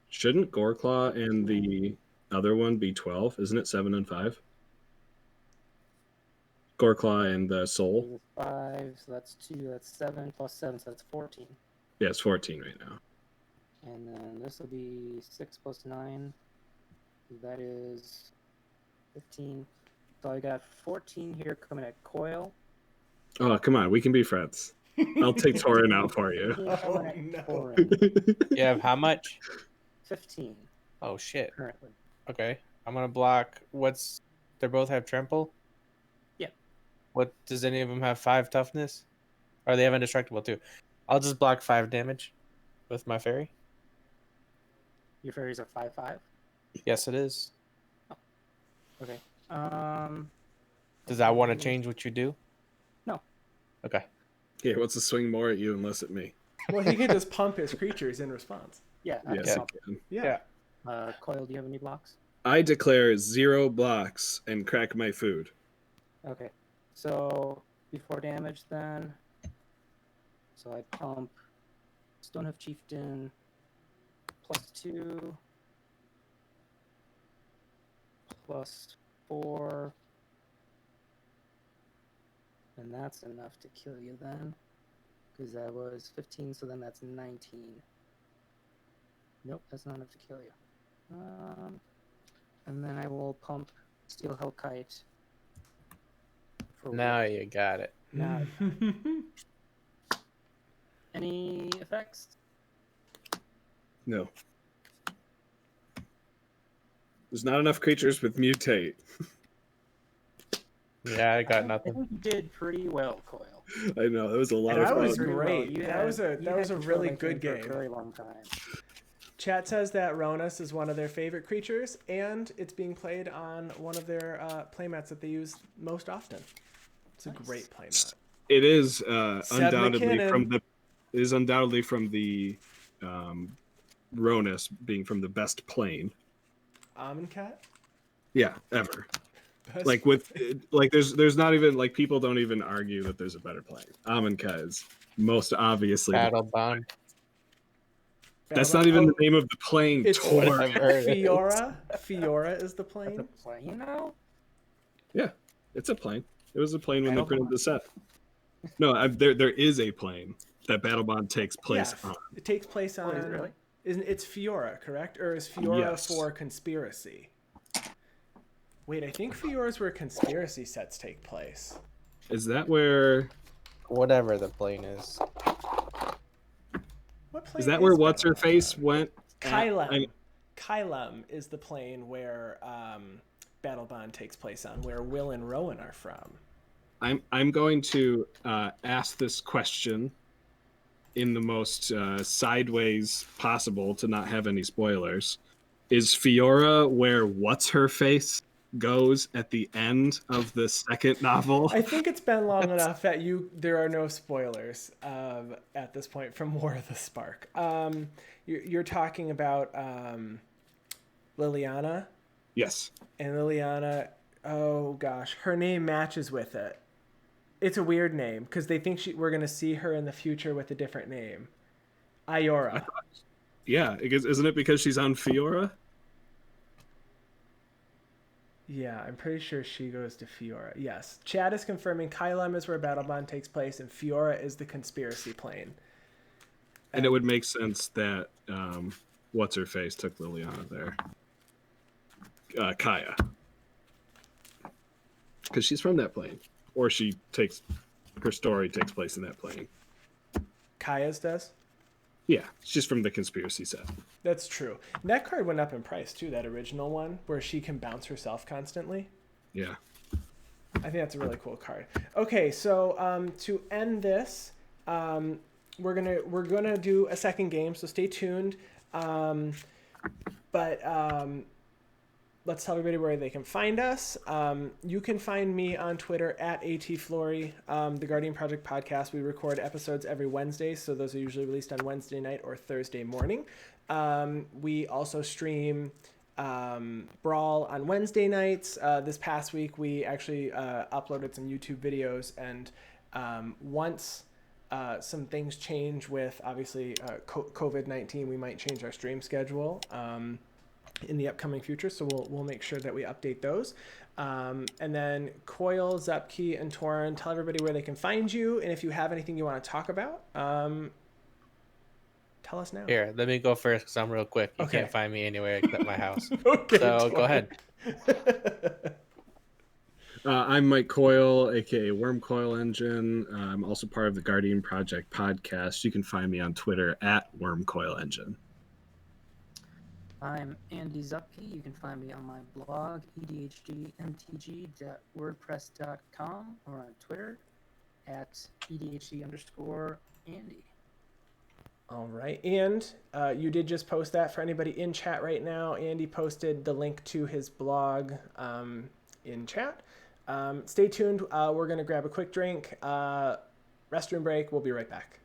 Shouldn't Goreclaw and the other one be 12? Isn't it 7 and 5? Goreclaw and the Soul? 5, so that's 2, that's 7 plus 7, so that's 14. Yeah, it's 14 right now. And then this will be 6 plus 9. That is 15. So I got 14 here coming at Coil. Oh, come on. We can be friends. I'll take Torin out for you. 15 coming at no. Torin. You have how much? 15 Oh shit. currently. Okay. I'm gonna block. They both have trample? Yeah. What does any of them have 5 toughness? Or they have indestructible too? I'll just block 5 damage with my fairy. Your fairies are 5/5. Yes, it is. Okay. Does that want to change what you do? No. Okay. Yeah, wants to swing more at you and less at me. Well, he can just pump his creatures in response. Yeah. Yes, Yeah. you can. Yeah. Coil, do you have any blocks? I declare 0 blocks and crack my food. Okay. So before damage, then. So I pump Stonehoof Chieftain +2 +4, and that's enough to kill you then, because that was 15. So then that's 19. Nope, that's not enough to kill you. And then I will pump Steel Hellkite. Now you got it. Now, any effects? No. There's not enough creatures with mutate. Yeah, I got I nothing. think you did pretty well, Coil. I know, that was a lot That of fun. was Pretty well. great. You That had- was a you that had was a control of really that good for game. a very long time. Chat says that Ronus is one of their favorite creatures, and it's being played on one of their playmats that they use most often. It's a Nice. great playmat. It is Seb undoubtedly McKinnon. from the Ronus being from the best plane. Amonkhet? Yeah, ever. Best Like there's not even like people don't even argue that there's a better plane. Amonkhet is most obviously. Battle bond. That's not even the name of the plane. It's Tor. Whatever it is. Fiora. Fiora is the That's plane. a play, you know? Yeah, it's a plane. It was a plane when they Battle printed Bond. the set. No, there is a plane that Battle Bond takes place Yeah, on. it takes place on. is it really? Isn't it's Fiora, correct? Or is Fiora Yes. for conspiracy? Wait, I think Fiora's where conspiracy sets take place. Is that where? Whatever the plane is. What plane Is that where Battle what's her face Bond? went? Kylem. Kylem is the plane where Battle Bond takes place on, where Will and Rowan are from. I'm going to ask this question in the most sideways possible to not have any spoilers. Is Fiora where what's her face goes at the end of the second novel? I think it's been long enough that there are no spoilers at this point from War of the Spark. You're talking about Liliana, Yes. and Liliana. Oh gosh, her name matches with it. It's a weird name because they think we're gonna see her in the future with a different name. Iora. Yeah, isn't it because she's on Fiora? Yeah, I'm pretty sure she goes to Fiora. Yes. Chad is confirming Kylem is where Battle Bond takes place, and Fiora is the conspiracy plane. And it would make sense that what's her face took Liliana there. Kaya, because she's from that plane, or her story takes place in that plane. Kaya's does? Yeah, she's from the conspiracy set. That's true. That card went up in price too, that original one, where she can bounce herself constantly. Yeah. I think that's a really cool card. Okay, so to end this, we're gonna do a second game, so stay tuned. Let's tell everybody where they can find us. You can find me on Twitter at ATFlory, the Guardian Project podcast. We record episodes every Wednesday, so those are usually released on Wednesday night or Thursday morning. We also stream Brawl on Wednesday nights. This past week, we actually uploaded some YouTube videos, and once some things change with, obviously, COVID-19, we might change our stream schedule in the upcoming future, so we'll make sure that we update those. And then Coil, Zupke, and Torin, tell everybody where they can find you, and if you have anything you want to talk about, tell us now. Here, let me go first because I'm real quick. You Okay. can't find me anywhere except my house. Okay, So Torin. go ahead. I'm Mike Coyle, aka Worm Coil Engine. I'm also part of the Guardian Project podcast. You can find me on Twitter at Worm Coil Engine. I'm Andy Zupke. You can find me on my blog, edhdmtg.wordpress.com, or on Twitter at edhd_Andy. All right, and you did just post that for anybody in chat right now. Andy posted the link to his blog in chat. Stay tuned. We're going to grab a quick drink, restroom break. We'll be right back.